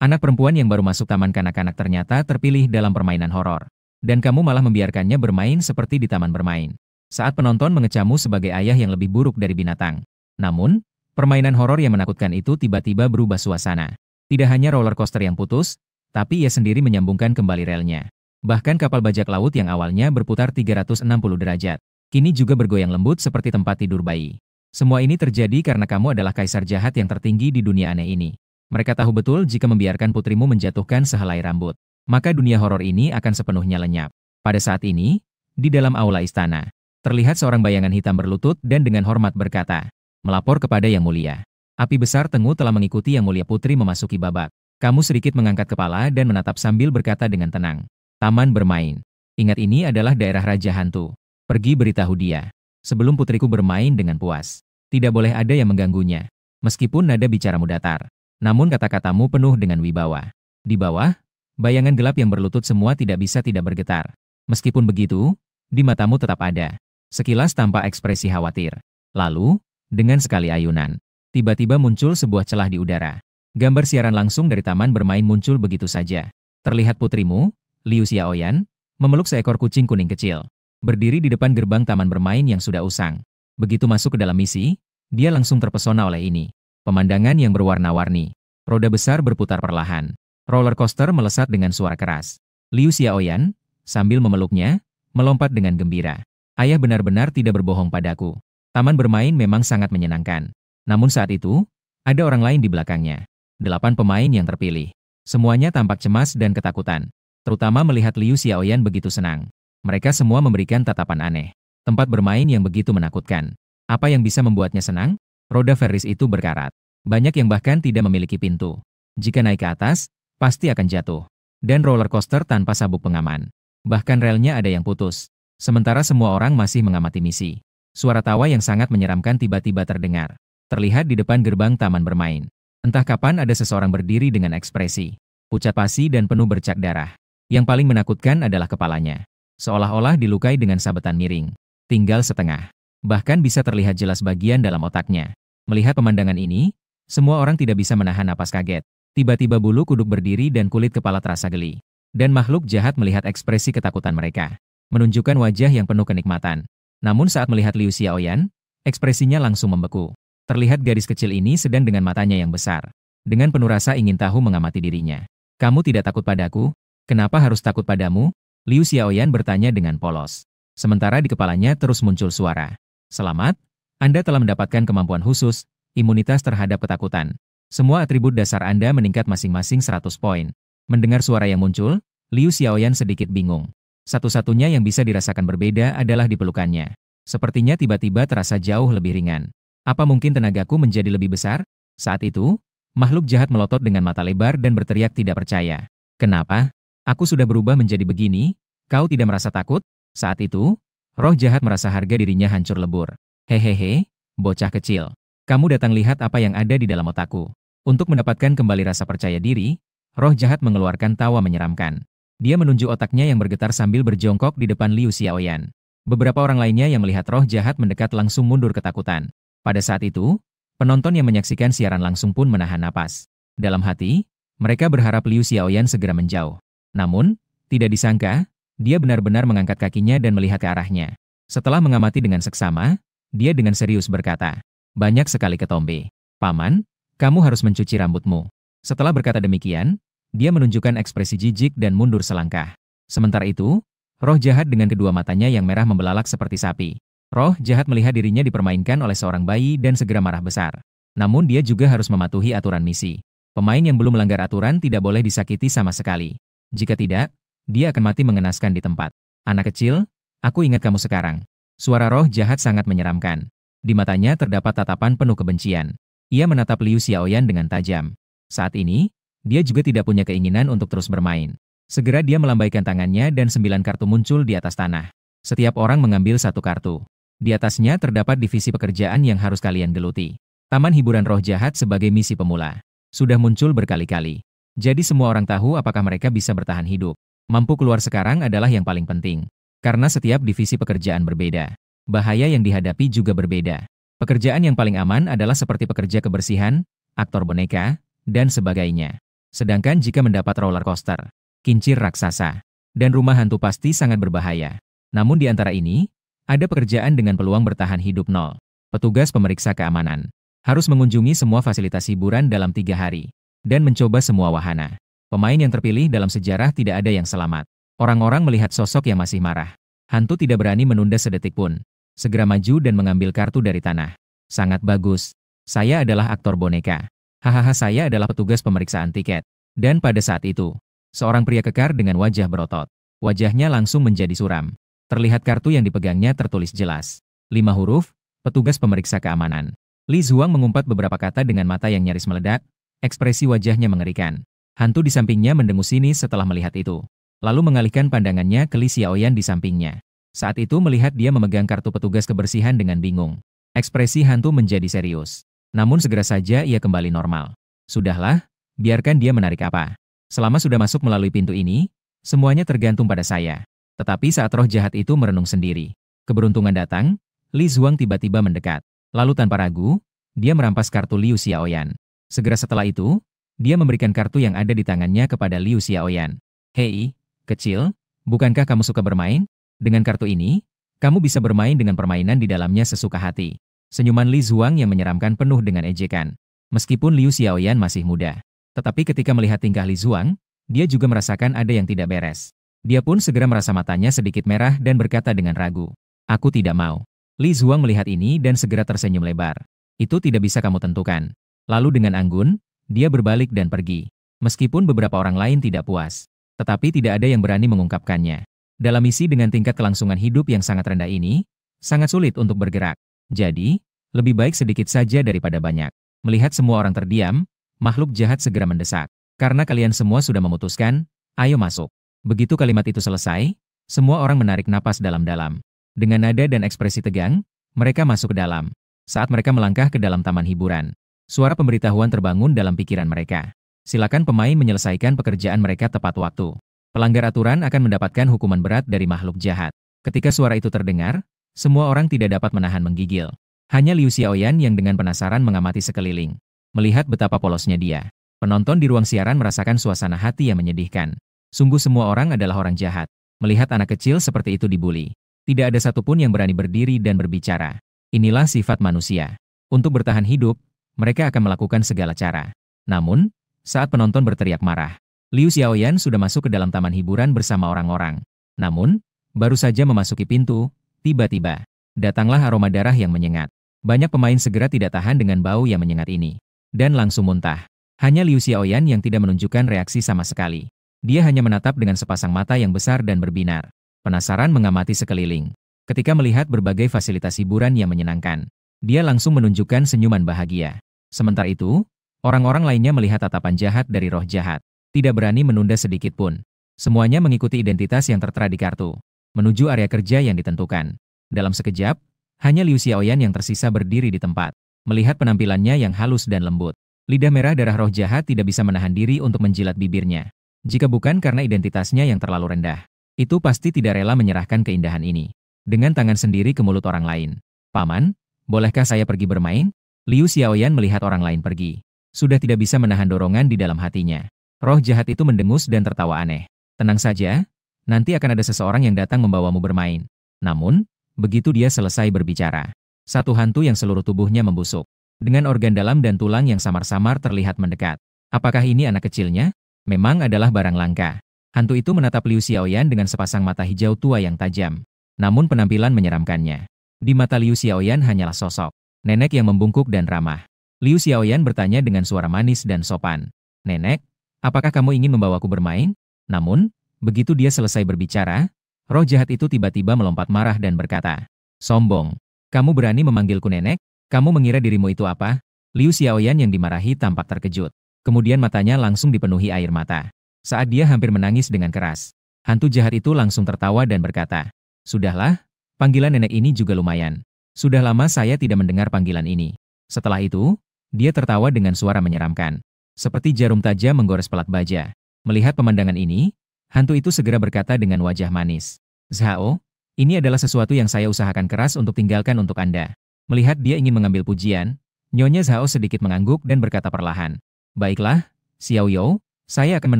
Anak perempuan yang baru masuk taman kanak-kanak ternyata terpilih dalam permainan horor. Dan kamu malah membiarkannya bermain seperti di taman bermain. Saat penonton mengecamu sebagai ayah yang lebih buruk dari binatang. Namun, permainan horor yang menakutkan itu tiba-tiba berubah suasana. Tidak hanya roller coaster yang putus, tapi ia sendiri menyambungkan kembali relnya. Bahkan kapal bajak laut yang awalnya berputar 360 derajat, kini juga bergoyang lembut seperti tempat tidur bayi. Semua ini terjadi karena kamu adalah kaisar jahat yang tertinggi di dunia aneh ini. Mereka tahu betul jika membiarkan putrimu menjatuhkan sehelai rambut, maka dunia horor ini akan sepenuhnya lenyap. Pada saat ini, di dalam aula istana, terlihat seorang bayangan hitam berlutut dan dengan hormat berkata, "Melapor kepada Yang Mulia. Api besar Tengu telah mengikuti Yang Mulia Putri memasuki babak." Kamu sedikit mengangkat kepala dan menatap sambil berkata dengan tenang, "Taman bermain. Ingat ini adalah daerah Raja Hantu. Pergi beritahu dia. Sebelum putriku bermain dengan puas. Tidak boleh ada yang mengganggunya." Meskipun nada bicaramu datar, namun kata-katamu penuh dengan wibawa. Di bawah, bayangan gelap yang berlutut semua tidak bisa tidak bergetar. Meskipun begitu, di matamu tetap ada sekilas tanpa ekspresi khawatir. Lalu, dengan sekali ayunan, tiba-tiba muncul sebuah celah di udara. Gambar siaran langsung dari taman bermain muncul begitu saja. Terlihat putrimu, Liu Xiaoyan, memeluk seekor kucing kuning kecil, berdiri di depan gerbang taman bermain yang sudah usang. Begitu masuk ke dalam misi, dia langsung terpesona oleh ini. Pemandangan yang berwarna-warni. Roda besar berputar perlahan. Roller coaster melesat dengan suara keras. Liu Xiaoyan, sambil memeluknya, melompat dengan gembira. "Ayah benar-benar tidak berbohong padaku. Taman bermain memang sangat menyenangkan." Namun saat itu, ada orang lain di belakangnya. 8 pemain yang terpilih. Semuanya tampak cemas dan ketakutan. Terutama melihat Liu Xiaoyan begitu senang. Mereka semua memberikan tatapan aneh. Tempat bermain yang begitu menakutkan. Apa yang bisa membuatnya senang? Roda Ferris itu berkarat. Banyak yang bahkan tidak memiliki pintu. Jika naik ke atas, pasti akan jatuh. Dan roller coaster tanpa sabuk pengaman. Bahkan relnya ada yang putus. Sementara semua orang masih mengamati misi. Suara tawa yang sangat menyeramkan tiba-tiba terdengar. Terlihat di depan gerbang taman bermain. Entah kapan ada seseorang berdiri dengan ekspresi pucat pasi dan penuh bercak darah. Yang paling menakutkan adalah kepalanya. Seolah-olah dilukai dengan sabetan miring. Tinggal setengah. Bahkan bisa terlihat jelas bagian dalam otaknya. Melihat pemandangan ini, semua orang tidak bisa menahan napas kaget. Tiba-tiba bulu kuduk berdiri dan kulit kepala terasa geli. Dan makhluk jahat melihat ekspresi ketakutan mereka. Menunjukkan wajah yang penuh kenikmatan. Namun saat melihat Liu Xiaoyan, ekspresinya langsung membeku. Terlihat gadis kecil ini sedang dengan matanya yang besar. Dengan penuh rasa ingin tahu mengamati dirinya. "Kamu tidak takut padaku? Kenapa harus takut padamu?" Liu Xiaoyan bertanya dengan polos. Sementara di kepalanya terus muncul suara. "Selamat, Anda telah mendapatkan kemampuan khusus, imunitas terhadap ketakutan. Semua atribut dasar Anda meningkat masing-masing 100 poin." Mendengar suara yang muncul, Liu Xiaoyan sedikit bingung. Satu-satunya yang bisa dirasakan berbeda adalah di pelukannya. Sepertinya tiba-tiba terasa jauh lebih ringan. Apa mungkin tenagaku menjadi lebih besar? Saat itu, makhluk jahat melotot dengan mata lebar dan berteriak tidak percaya. "Kenapa? Aku sudah berubah menjadi begini? Kau tidak merasa takut?" Saat itu, roh jahat merasa harga dirinya hancur lebur. "Hehehe, bocah kecil. Kamu datang lihat apa yang ada di dalam otakku." Untuk mendapatkan kembali rasa percaya diri, roh jahat mengeluarkan tawa menyeramkan. Dia menunjuk otaknya yang bergetar sambil berjongkok di depan Liu Xiaoyan. Beberapa orang lainnya yang melihat roh jahat mendekat langsung mundur ketakutan. Pada saat itu, penonton yang menyaksikan siaran langsung pun menahan napas. Dalam hati, mereka berharap Liu Xiaoyan segera menjauh. Namun, tidak disangka, dia benar-benar mengangkat kakinya dan melihat ke arahnya. Setelah mengamati dengan seksama, dia dengan serius berkata, "Banyak sekali ketombe. Paman, kamu harus mencuci rambutmu." Setelah berkata demikian, dia menunjukkan ekspresi jijik dan mundur selangkah. Sementara itu, roh jahat dengan kedua matanya yang merah membelalak seperti sapi. Roh jahat melihat dirinya dipermainkan oleh seorang bayi dan segera marah besar. Namun dia juga harus mematuhi aturan misi. Pemain yang belum melanggar aturan tidak boleh disakiti sama sekali. Jika tidak, dia akan mati mengenaskan di tempat. "Anak kecil, aku ingat kamu sekarang." Suara roh jahat sangat menyeramkan. Di matanya terdapat tatapan penuh kebencian. Ia menatap Liu Xiaoyan dengan tajam. Saat ini, dia juga tidak punya keinginan untuk terus bermain. Segera dia melambaikan tangannya dan 9 kartu muncul di atas tanah. Setiap orang mengambil 1 kartu. Di atasnya terdapat divisi pekerjaan yang harus kalian geluti. Taman hiburan roh jahat sebagai misi pemula. Sudah muncul berkali-kali. Jadi semua orang tahu apakah mereka bisa bertahan hidup. Mampu keluar sekarang adalah yang paling penting. Karena setiap divisi pekerjaan berbeda. Bahaya yang dihadapi juga berbeda. Pekerjaan yang paling aman adalah seperti pekerja kebersihan, aktor boneka, dan sebagainya. Sedangkan jika mendapat roller coaster, kincir raksasa, dan rumah hantu pasti sangat berbahaya. Namun di antara ini, ada pekerjaan dengan peluang bertahan hidup nol. Petugas pemeriksa keamanan harus mengunjungi semua fasilitas hiburan dalam 3 hari, dan mencoba semua wahana. Pemain yang terpilih dalam sejarah tidak ada yang selamat. Orang-orang melihat sosok yang masih marah. Hantu tidak berani menunda sedetik pun. Segera maju dan mengambil kartu dari tanah. Sangat bagus. Saya adalah aktor boneka. Hahaha, saya adalah petugas pemeriksaan tiket. Dan pada saat itu, seorang pria kekar dengan wajah berotot. Wajahnya langsung menjadi suram. Terlihat kartu yang dipegangnya tertulis jelas. 5 huruf, petugas pemeriksa keamanan. Li Zuang mengumpat beberapa kata dengan mata yang nyaris meledak. Ekspresi wajahnya mengerikan. Hantu di sampingnya mendengus sinis setelah melihat itu. Lalu mengalihkan pandangannya ke Li Xiaoyan di sampingnya. Saat itu melihat dia memegang kartu petugas kebersihan dengan bingung. Ekspresi hantu menjadi serius. Namun segera saja ia kembali normal. Sudahlah, biarkan dia menarik apa. Selama sudah masuk melalui pintu ini, semuanya tergantung pada saya. Tetapi saat roh jahat itu merenung sendiri. Keberuntungan datang, Li Zuang tiba-tiba mendekat. Lalu tanpa ragu, dia merampas kartu Liu Xiaoyan. Segera setelah itu, dia memberikan kartu yang ada di tangannya kepada Liu Xiaoyan. Hei, kecil, bukankah kamu suka bermain? Dengan kartu ini, kamu bisa bermain dengan permainan di dalamnya sesuka hati. Senyuman Li Zuang yang menyeramkan penuh dengan ejekan. Meskipun Liu Xiaoyan masih muda, tetapi ketika melihat tingkah Li Zuang, dia juga merasakan ada yang tidak beres. Dia pun segera merasa matanya sedikit merah dan berkata dengan ragu, "Aku tidak mau." Li Zuang melihat ini dan segera tersenyum lebar. "Itu tidak bisa kamu tentukan." Lalu dengan anggun, dia berbalik dan pergi. Meskipun beberapa orang lain tidak puas, tetapi tidak ada yang berani mengungkapkannya. Dalam misi dengan tingkat kelangsungan hidup yang sangat rendah ini, sangat sulit untuk bergerak. Jadi, lebih baik sedikit saja daripada banyak. Melihat semua orang terdiam, makhluk jahat segera mendesak. Karena kalian semua sudah memutuskan, ayo masuk. Begitu kalimat itu selesai, semua orang menarik napas dalam-dalam. Dengan nada dan ekspresi tegang, mereka masuk ke dalam. Saat mereka melangkah ke dalam taman hiburan, suara pemberitahuan terbangun dalam pikiran mereka. Silakan pemain menyelesaikan pekerjaan mereka tepat waktu. Pelanggar aturan akan mendapatkan hukuman berat dari makhluk jahat. Ketika suara itu terdengar, semua orang tidak dapat menahan menggigil. Hanya Liu Xiaoyan yang dengan penasaran mengamati sekeliling. Melihat betapa polosnya dia. Penonton di ruang siaran merasakan suasana hati yang menyedihkan. Sungguh semua orang adalah orang jahat. Melihat anak kecil seperti itu dibuli. Tidak ada satupun yang berani berdiri dan berbicara. Inilah sifat manusia. Untuk bertahan hidup, mereka akan melakukan segala cara. Namun, saat penonton berteriak marah, Liu Xiaoyan sudah masuk ke dalam taman hiburan bersama orang-orang. Namun, baru saja memasuki pintu, tiba-tiba, datanglah aroma darah yang menyengat. Banyak pemain segera tidak tahan dengan bau yang menyengat ini. Dan langsung muntah. Hanya Liu Xiaoyan yang tidak menunjukkan reaksi sama sekali. Dia hanya menatap dengan sepasang mata yang besar dan berbinar. Penasaran mengamati sekeliling. Ketika melihat berbagai fasilitas hiburan yang menyenangkan, dia langsung menunjukkan senyuman bahagia. Sementara itu, orang-orang lainnya melihat tatapan jahat dari roh jahat. Tidak berani menunda sedikit pun. Semuanya mengikuti identitas yang tertera di kartu. Menuju area kerja yang ditentukan. Dalam sekejap, hanya Liu Xiaoyan yang tersisa berdiri di tempat. Melihat penampilannya yang halus dan lembut. Lidah merah darah roh jahat tidak bisa menahan diri untuk menjilat bibirnya. Jika bukan karena identitasnya yang terlalu rendah, itu pasti tidak rela menyerahkan keindahan ini. Dengan tangan sendiri ke mulut orang lain. "Paman, bolehkah saya pergi bermain?" Liu Xiaoyan melihat orang lain pergi. Sudah tidak bisa menahan dorongan di dalam hatinya. Roh jahat itu mendengus dan tertawa aneh. "Tenang saja. Nanti akan ada seseorang yang datang membawamu bermain." Namun, begitu dia selesai berbicara, satu hantu yang seluruh tubuhnya membusuk, dengan organ dalam dan tulang yang samar-samar terlihat mendekat. Apakah ini anak kecilnya? Memang adalah barang langka. Hantu itu menatap Liu Xiaoyan dengan sepasang mata hijau tua yang tajam. Namun penampilan menyeramkannya. Di mata Liu Xiaoyan hanyalah sosok nenek yang membungkuk dan ramah. Liu Xiaoyan bertanya dengan suara manis dan sopan. "Nenek, apakah kamu ingin membawaku bermain?" Namun, begitu dia selesai berbicara, roh jahat itu tiba-tiba melompat marah dan berkata, "Sombong. Kamu berani memanggilku nenek? Kamu mengira dirimu itu apa?" Liu Xiaoyan yang dimarahi tampak terkejut. Kemudian matanya langsung dipenuhi air mata. Saat dia hampir menangis dengan keras, hantu jahat itu langsung tertawa dan berkata, "Sudahlah, panggilan nenek ini juga lumayan. Sudah lama saya tidak mendengar panggilan ini." Setelah itu, dia tertawa dengan suara menyeramkan. Seperti jarum tajam menggores pelat baja. Melihat pemandangan ini, hantu itu segera berkata dengan wajah manis, "Zhao, ini adalah sesuatu yang saya usahakan keras untuk tinggalkan untuk Anda." Melihat dia ingin mengambil pujian, Nyonya Zhao sedikit mengangguk dan berkata perlahan, "Baiklah, Xiao You, Saya akan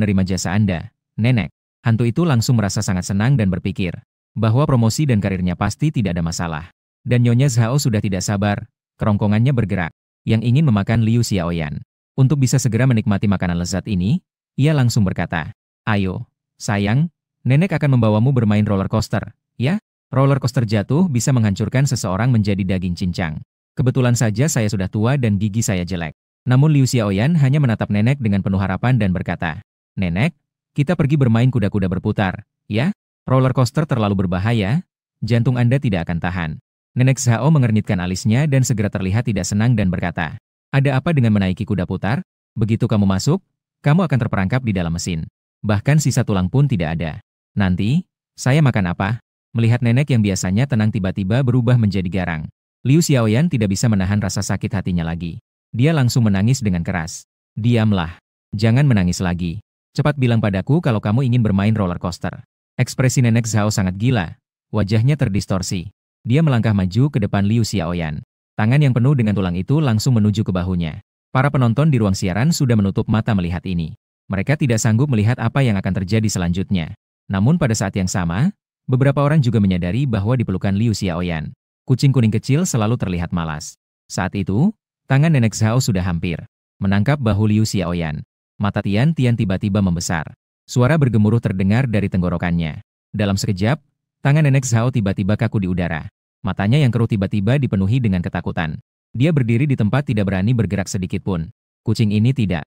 menerima jasa Anda, Nenek. Hantu itu langsung merasa sangat senang dan berpikir bahwa promosi dan karirnya pasti tidak ada masalah. Dan Nyonya Zhao sudah tidak sabar, kerongkongannya bergerak, yang ingin memakan Liu Xiaoyan. Untuk bisa segera menikmati makanan lezat ini, ia langsung berkata, "Ayo, sayang, Nenek akan membawamu bermain roller coaster, ya? Roller coaster jatuh bisa menghancurkan seseorang menjadi daging cincang. Kebetulan saja saya sudah tua dan gigi saya jelek." Namun Liu Xiaoyan hanya menatap Nenek dengan penuh harapan dan berkata, "Nenek, kita pergi bermain kuda-kuda berputar, ya? Roller coaster terlalu berbahaya, jantung Anda tidak akan tahan." Nenek Zhao mengernyitkan alisnya dan segera terlihat tidak senang dan berkata, "Ada apa dengan menaiki kuda putar? Begitu kamu masuk, kamu akan terperangkap di dalam mesin. Bahkan sisa tulang pun tidak ada. Nanti, saya makan apa?" Melihat Nenek yang biasanya tenang tiba-tiba berubah menjadi garang, Liu Xiaoyan tidak bisa menahan rasa sakit hatinya lagi. Dia langsung menangis dengan keras. "Diamlah. Jangan menangis lagi. Cepat bilang padaku kalau kamu ingin bermain roller coaster." Ekspresi Nenek Zhao sangat gila. Wajahnya terdistorsi. Dia melangkah maju ke depan Liu Xiaoyan. Tangan yang penuh dengan tulang itu langsung menuju ke bahunya. Para penonton di ruang siaran sudah menutup mata melihat ini. Mereka tidak sanggup melihat apa yang akan terjadi selanjutnya. Namun pada saat yang sama, beberapa orang juga menyadari bahwa di pelukan Liu Xiaoyan, kucing kuning kecil selalu terlihat malas. Saat itu, tangan Nenek Zhao sudah hampir menangkap bahu Liu Xiaoyan. Mata Tian tiba-tiba membesar. Suara bergemuruh terdengar dari tenggorokannya. Dalam sekejap, tangan Nenek Zhao tiba-tiba kaku di udara. Matanya yang keruh tiba-tiba dipenuhi dengan ketakutan. Dia berdiri di tempat tidak berani bergerak sedikit pun. Kucing ini tidak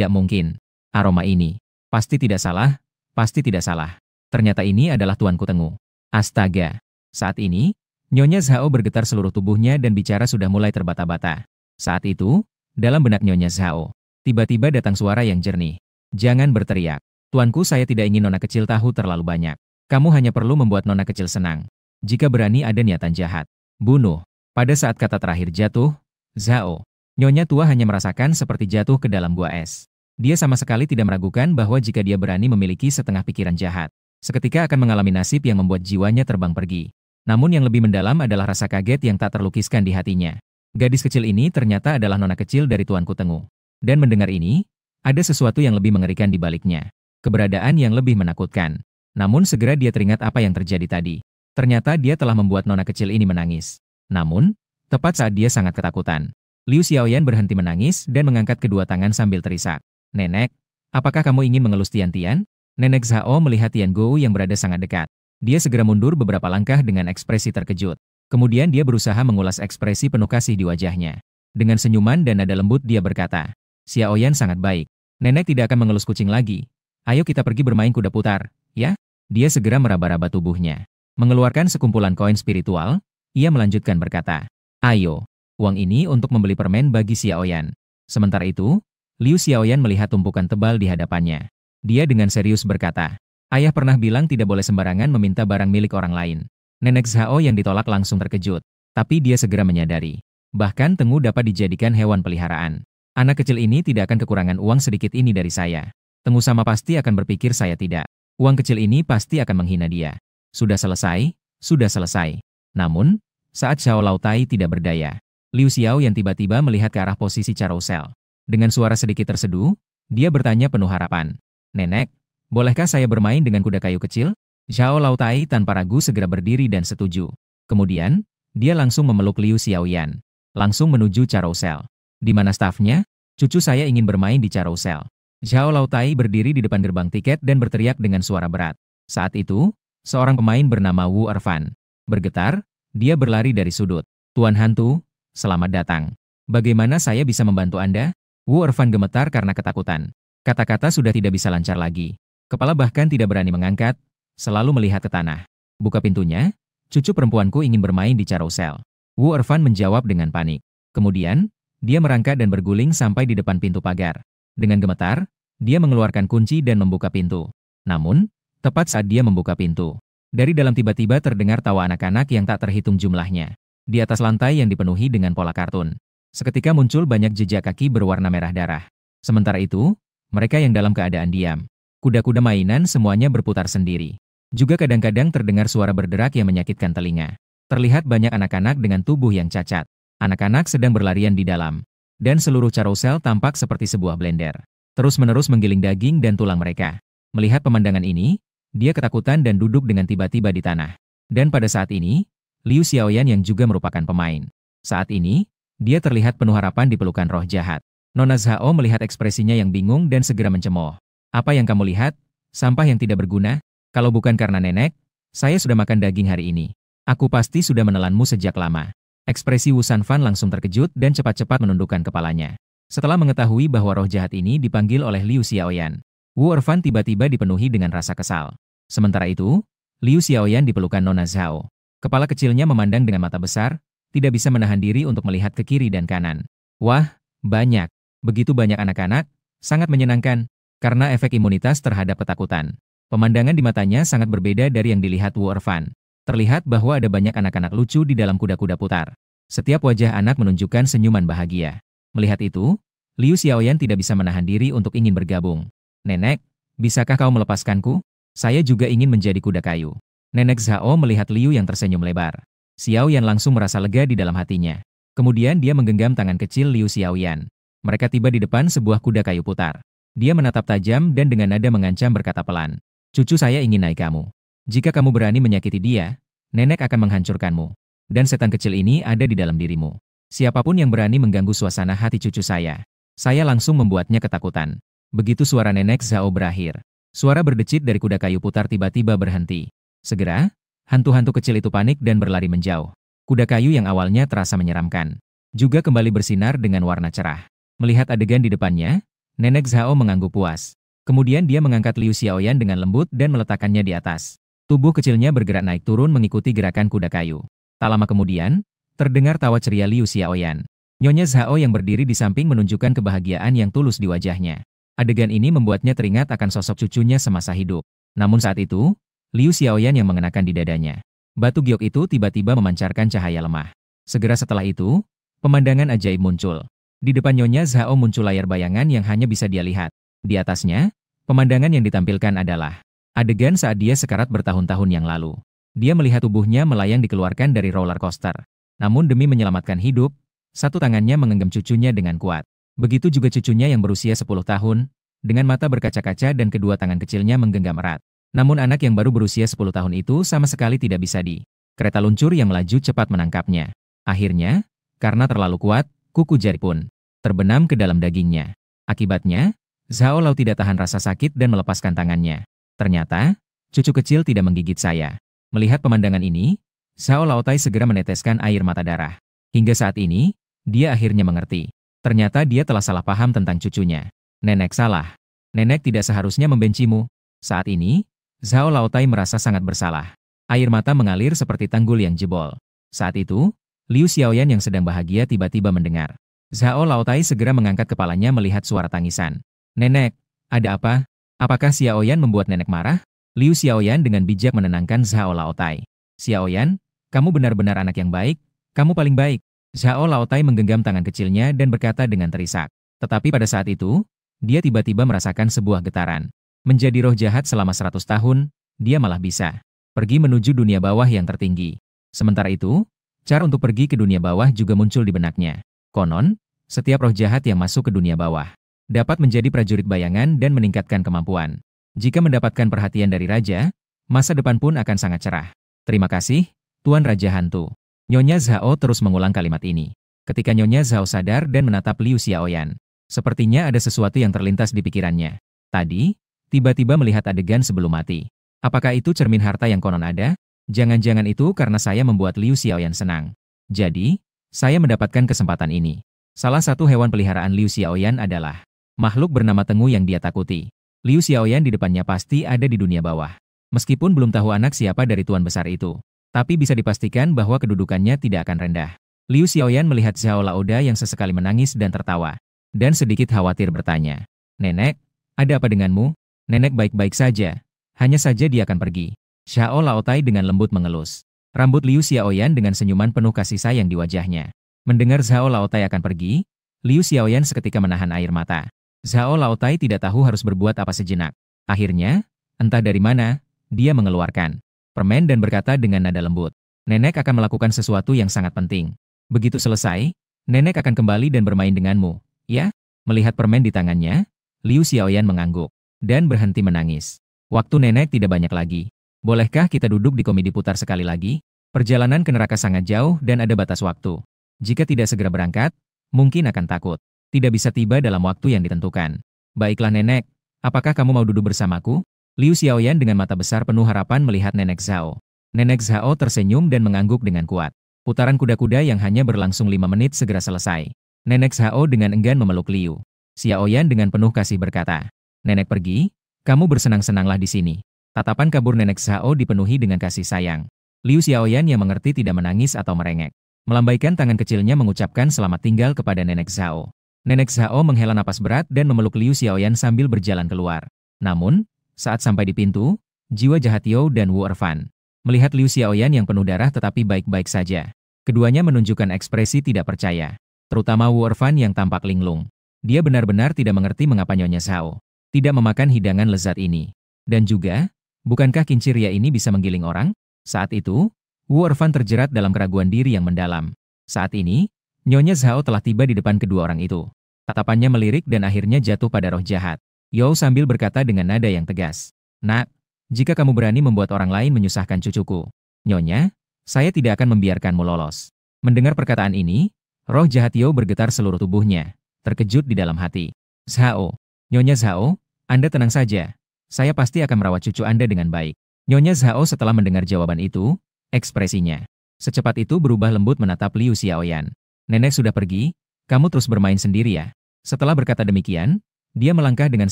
mungkin. Aroma ini, pasti tidak salah, pasti tidak salah. Ternyata ini adalah Tuanku Tengu. Astaga. Saat ini, Nyonya Zhao bergetar seluruh tubuhnya dan bicara sudah mulai terbata-bata. Saat itu, dalam benak Nyonya Zhao, tiba-tiba datang suara yang jernih. "Jangan berteriak. Tuanku, saya tidak ingin nona kecil tahu terlalu banyak. Kamu hanya perlu membuat nona kecil senang. Jika berani ada niatan jahat, bunuh." Pada saat kata terakhir jatuh, Zhao, Nyonya tua hanya merasakan seperti jatuh ke dalam gua es. Dia sama sekali tidak meragukan bahwa jika dia berani memiliki setengah pikiran jahat, seketika akan mengalami nasib yang membuat jiwanya terbang pergi. Namun yang lebih mendalam adalah rasa kaget yang tak terlukiskan di hatinya. Gadis kecil ini ternyata adalah nona kecil dari Tuanku Tengu. Dan mendengar ini, ada sesuatu yang lebih mengerikan di baliknya. Keberadaan yang lebih menakutkan. Namun segera dia teringat apa yang terjadi tadi. Ternyata dia telah membuat nona kecil ini menangis. Namun, tepat saat dia sangat ketakutan, Liu Xiaoyan berhenti menangis dan mengangkat kedua tangan sambil terisak. "Nenek, apakah kamu ingin mengelus Tian-Tian?" Nenek Zhao melihat Tian Gou yang berada sangat dekat. Dia segera mundur beberapa langkah dengan ekspresi terkejut. Kemudian dia berusaha mengulas ekspresi penuh kasih di wajahnya. Dengan senyuman dan nada lembut dia berkata, "Xiaoyan sangat baik. Nenek tidak akan mengelus kucing lagi. Ayo kita pergi bermain kuda putar, ya?" Dia segera meraba-raba tubuhnya. Mengeluarkan sekumpulan koin spiritual, ia melanjutkan berkata, "Ayo, uang ini untuk membeli permen bagi Xiaoyan." Sementara itu, Liu Xiaoyan melihat tumpukan tebal di hadapannya. Dia dengan serius berkata, "Ayah pernah bilang tidak boleh sembarangan meminta barang milik orang lain." Nenek Zhao yang ditolak langsung terkejut. Tapi dia segera menyadari, bahkan Tengu dapat dijadikan hewan peliharaan. Anak kecil ini tidak akan kekurangan uang sedikit ini dari saya. Tengu sama pasti akan berpikir saya tidak. Uang kecil ini pasti akan menghina dia. Sudah selesai, sudah selesai. Namun, saat Xiao Lautai tidak berdaya, Liu Xiao yang tiba-tiba melihat ke arah posisi carousel. Dengan suara sedikit terseduh, dia bertanya penuh harapan, "Nenek, bolehkah saya bermain dengan kuda kayu kecil?" Xiao Lautai tanpa ragu segera berdiri dan setuju. Kemudian, dia langsung memeluk Liu Xiaoyan. Langsung menuju carousel. "Di mana stafnya? Cucu saya ingin bermain di carousel." Xiao Lautai berdiri di depan gerbang tiket dan berteriak dengan suara berat. Saat itu, seorang pemain bernama Wu Erfan bergetar, dia berlari dari sudut. "Tuan Hantu, selamat datang. Bagaimana saya bisa membantu Anda?" Wu Erfan gemetar karena ketakutan. Kata-kata sudah tidak bisa lancar lagi. Kepala bahkan tidak berani mengangkat, selalu melihat ke tanah. "Buka pintunya, cucu perempuanku ingin bermain di carousel." Wu Erfan menjawab dengan panik. Kemudian, dia merangkak dan berguling sampai di depan pintu pagar. Dengan gemetar, dia mengeluarkan kunci dan membuka pintu. Namun, tepat saat dia membuka pintu, dari dalam tiba-tiba terdengar tawa anak-anak yang tak terhitung jumlahnya. Di atas lantai yang dipenuhi dengan pola kartun, seketika muncul banyak jejak kaki berwarna merah darah. Sementara itu, mereka yang dalam keadaan diam. Kuda-kuda mainan semuanya berputar sendiri. Juga kadang-kadang terdengar suara berderak yang menyakitkan telinga. Terlihat banyak anak-anak dengan tubuh yang cacat. Anak-anak sedang berlarian di dalam. Dan seluruh carousel tampak seperti sebuah blender. terus-menerus menggiling daging dan tulang mereka. Melihat pemandangan ini, dia ketakutan dan duduk dengan tiba-tiba di tanah. Dan pada saat ini, Liu Xiaoyan yang juga merupakan pemain. Saat ini, dia terlihat penuh harapan di pelukan roh jahat. Nona Zhao melihat ekspresinya yang bingung dan segera mencemooh. Apa yang kamu lihat? Sampah yang tidak berguna? Kalau bukan karena nenek, saya sudah makan daging hari ini. Aku pasti sudah menelanmu sejak lama. Ekspresi Wu Sanfan langsung terkejut dan cepat-cepat menundukkan kepalanya. Setelah mengetahui bahwa roh jahat ini dipanggil oleh Liu Xiaoyan, Wu Erfan tiba-tiba dipenuhi dengan rasa kesal. Sementara itu, Liu Xiaoyan dipelukan Nona Zhao. Kepala kecilnya memandang dengan mata besar, tidak bisa menahan diri untuk melihat ke kiri dan kanan. Wah, banyak. Begitu banyak anak-anak, sangat menyenangkan, karena efek imunitas terhadap ketakutan. Pemandangan di matanya sangat berbeda dari yang dilihat Wu Erfan. Terlihat bahwa ada banyak anak-anak lucu di dalam kuda-kuda putar. Setiap wajah anak menunjukkan senyuman bahagia. Melihat itu, Liu Xiaoyan tidak bisa menahan diri untuk ingin bergabung. Nenek, bisakah kau melepaskanku? Saya juga ingin menjadi kuda kayu. Nenek Zhao melihat Liu yang tersenyum lebar. Xiaoyan langsung merasa lega di dalam hatinya. Kemudian dia menggenggam tangan kecil Liu Xiaoyan. Mereka tiba di depan sebuah kuda kayu putar. Dia menatap tajam dan dengan nada mengancam berkata pelan. Cucu saya ingin naik kamu. Jika kamu berani menyakiti dia, nenek akan menghancurkanmu. Dan setan kecil ini ada di dalam dirimu. Siapapun yang berani mengganggu suasana hati cucu saya langsung membuatnya ketakutan. Begitu suara nenek Zhao berakhir, suara berdecit dari kuda kayu putar tiba-tiba berhenti. Segera, hantu-hantu kecil itu panik dan berlari menjauh. Kuda kayu yang awalnya terasa menyeramkan, juga kembali bersinar dengan warna cerah. Melihat adegan di depannya, nenek Zhao mengangguk puas. Kemudian dia mengangkat Liu Xiaoyan dengan lembut dan meletakkannya di atas. Tubuh kecilnya bergerak naik turun mengikuti gerakan kuda kayu. Tak lama kemudian, terdengar tawa ceria Liu Xiaoyan. Nyonya Zhao yang berdiri di samping menunjukkan kebahagiaan yang tulus di wajahnya. Adegan ini membuatnya teringat akan sosok cucunya semasa hidup. Namun saat itu, Liu Xiaoyan yang mengenakan di dadanya. Batu giok itu tiba-tiba memancarkan cahaya lemah. Segera setelah itu, pemandangan ajaib muncul. Di depan Nyonya Zhao muncul layar bayangan yang hanya bisa dia lihat. Di atasnya, pemandangan yang ditampilkan adalah adegan saat dia sekarat bertahun-tahun yang lalu. Dia melihat tubuhnya melayang dikeluarkan dari roller coaster. Namun demi menyelamatkan hidup, satu tangannya menggenggam cucunya dengan kuat. Begitu juga cucunya yang berusia 10 tahun, dengan mata berkaca-kaca dan kedua tangan kecilnya menggenggam erat. Namun anak yang baru berusia 10 tahun itu sama sekali tidak bisa kereta luncur yang melaju cepat menangkapnya. Akhirnya, karena terlalu kuat, kuku jari pun terbenam ke dalam dagingnya. Akibatnya, Zhao Lao tidak tahan rasa sakit dan melepaskan tangannya. Ternyata, cucu kecil tidak menggigit saya. Melihat pemandangan ini, Zhao Laotai segera meneteskan air mata darah. Hingga saat ini, dia akhirnya mengerti. Ternyata dia telah salah paham tentang cucunya. Nenek salah. Nenek tidak seharusnya membencimu. Saat ini, Zhao Laotai merasa sangat bersalah. Air mata mengalir seperti tanggul yang jebol. Saat itu, Liu Xiaoyan yang sedang bahagia tiba-tiba mendengar. Zhao Laotai segera mengangkat kepalanya melihat suara tangisan. Nenek, ada apa? Apakah Xiaoyan membuat nenek marah? Liu Xiaoyan dengan bijak menenangkan Zhao Laotai. Xiaoyan, kamu benar-benar anak yang baik, kamu paling baik. Zhao Laotai menggenggam tangan kecilnya dan berkata dengan terisak. Tetapi pada saat itu, dia tiba-tiba merasakan sebuah getaran. Menjadi roh jahat selama 100 tahun, dia malah bisa pergi menuju dunia bawah yang tertinggi. Sementara itu, cara untuk pergi ke dunia bawah juga muncul di benaknya. Konon, setiap roh jahat yang masuk ke dunia bawah dapat menjadi prajurit bayangan dan meningkatkan kemampuan. Jika mendapatkan perhatian dari raja, masa depan pun akan sangat cerah. Terima kasih, Tuan Raja Hantu. Nyonya Zhao terus mengulang kalimat ini. Ketika Nyonya Zhao sadar dan menatap Liu Xiaoyan, sepertinya ada sesuatu yang terlintas di pikirannya. Tadi, tiba-tiba melihat adegan sebelum mati. Apakah itu cermin harta yang konon ada? Jangan-jangan itu karena saya membuat Liu Xiaoyan senang. Jadi, saya mendapatkan kesempatan ini. Salah satu hewan peliharaan Liu Xiaoyan adalah makhluk bernama Tengu yang dia takuti. Liu Xiaoyan di depannya pasti ada di dunia bawah. Meskipun belum tahu anak siapa dari tuan besar itu, tapi bisa dipastikan bahwa kedudukannya tidak akan rendah. Liu Xiaoyan melihat Zhao Laoda yang sesekali menangis dan tertawa, dan sedikit khawatir bertanya, Nenek, ada apa denganmu? Nenek baik-baik saja, hanya saja dia akan pergi. Zhao Laotai dengan lembut mengelus. Rambut Liu Xiaoyan dengan senyuman penuh kasih sayang di wajahnya. Mendengar Zhao Laotai akan pergi, Liu Xiaoyan seketika menahan air mata. Zhao Laotai tidak tahu harus berbuat apa sejenak. Akhirnya, entah dari mana, dia mengeluarkan permen dan berkata dengan nada lembut, Nenek akan melakukan sesuatu yang sangat penting. Begitu selesai, Nenek akan kembali dan bermain denganmu, ya? Melihat permen di tangannya, Liu Xiaoyan mengangguk dan berhenti menangis. Waktu nenek tidak banyak lagi. Bolehkah kita duduk di komedi putar sekali lagi? Perjalanan ke neraka sangat jauh dan ada batas waktu. Jika tidak segera berangkat, mungkin akan takut. Tidak bisa tiba dalam waktu yang ditentukan. Baiklah nenek, apakah kamu mau duduk bersamaku? Liu Xiaoyan dengan mata besar penuh harapan melihat Nenek Zhao. Nenek Zhao tersenyum dan mengangguk dengan kuat. Putaran kuda-kuda yang hanya berlangsung 5 menit segera selesai. Nenek Zhao dengan enggan memeluk Liu Xiaoyan dengan penuh kasih berkata, "Nenek pergi, kamu bersenang-senanglah di sini." Tatapan kabur Nenek Zhao dipenuhi dengan kasih sayang. Liu Xiaoyan yang mengerti tidak menangis atau merengek. Melambaikan tangan kecilnya mengucapkan selamat tinggal kepada Nenek Zhao. Nenek Zhao menghela napas berat dan memeluk Liu Xiaoyan sambil berjalan keluar. Namun, saat sampai di pintu, jiwa jahat You dan Wu Erfan melihat Liu Xiaoyan yang penuh darah tetapi baik-baik saja. Keduanya menunjukkan ekspresi tidak percaya, terutama Wu Erfan yang tampak linglung. Dia benar-benar tidak mengerti mengapa Nyonya Zhao tidak memakan hidangan lezat ini. Dan juga, bukankah kincir ria ini bisa menggiling orang? Saat itu, Wu Erfan terjerat dalam keraguan diri yang mendalam. Saat ini, Nyonya Zhao telah tiba di depan kedua orang itu. Tatapannya melirik dan akhirnya jatuh pada roh jahat. You sambil berkata dengan nada yang tegas, "Nak, jika kamu berani membuat orang lain menyusahkan cucuku, Nyonya, saya tidak akan membiarkanmu lolos." Mendengar perkataan ini, roh jahat You bergetar seluruh tubuhnya, terkejut di dalam hati. "Zhao, Nyonya Zhao, Anda tenang saja. Saya pasti akan merawat cucu Anda dengan baik." Nyonya Zhao setelah mendengar jawaban itu, ekspresinya secepat itu berubah lembut menatap Liu Xiaoyan. "Nenek sudah pergi, kamu terus bermain sendiri ya." Setelah berkata demikian, dia melangkah dengan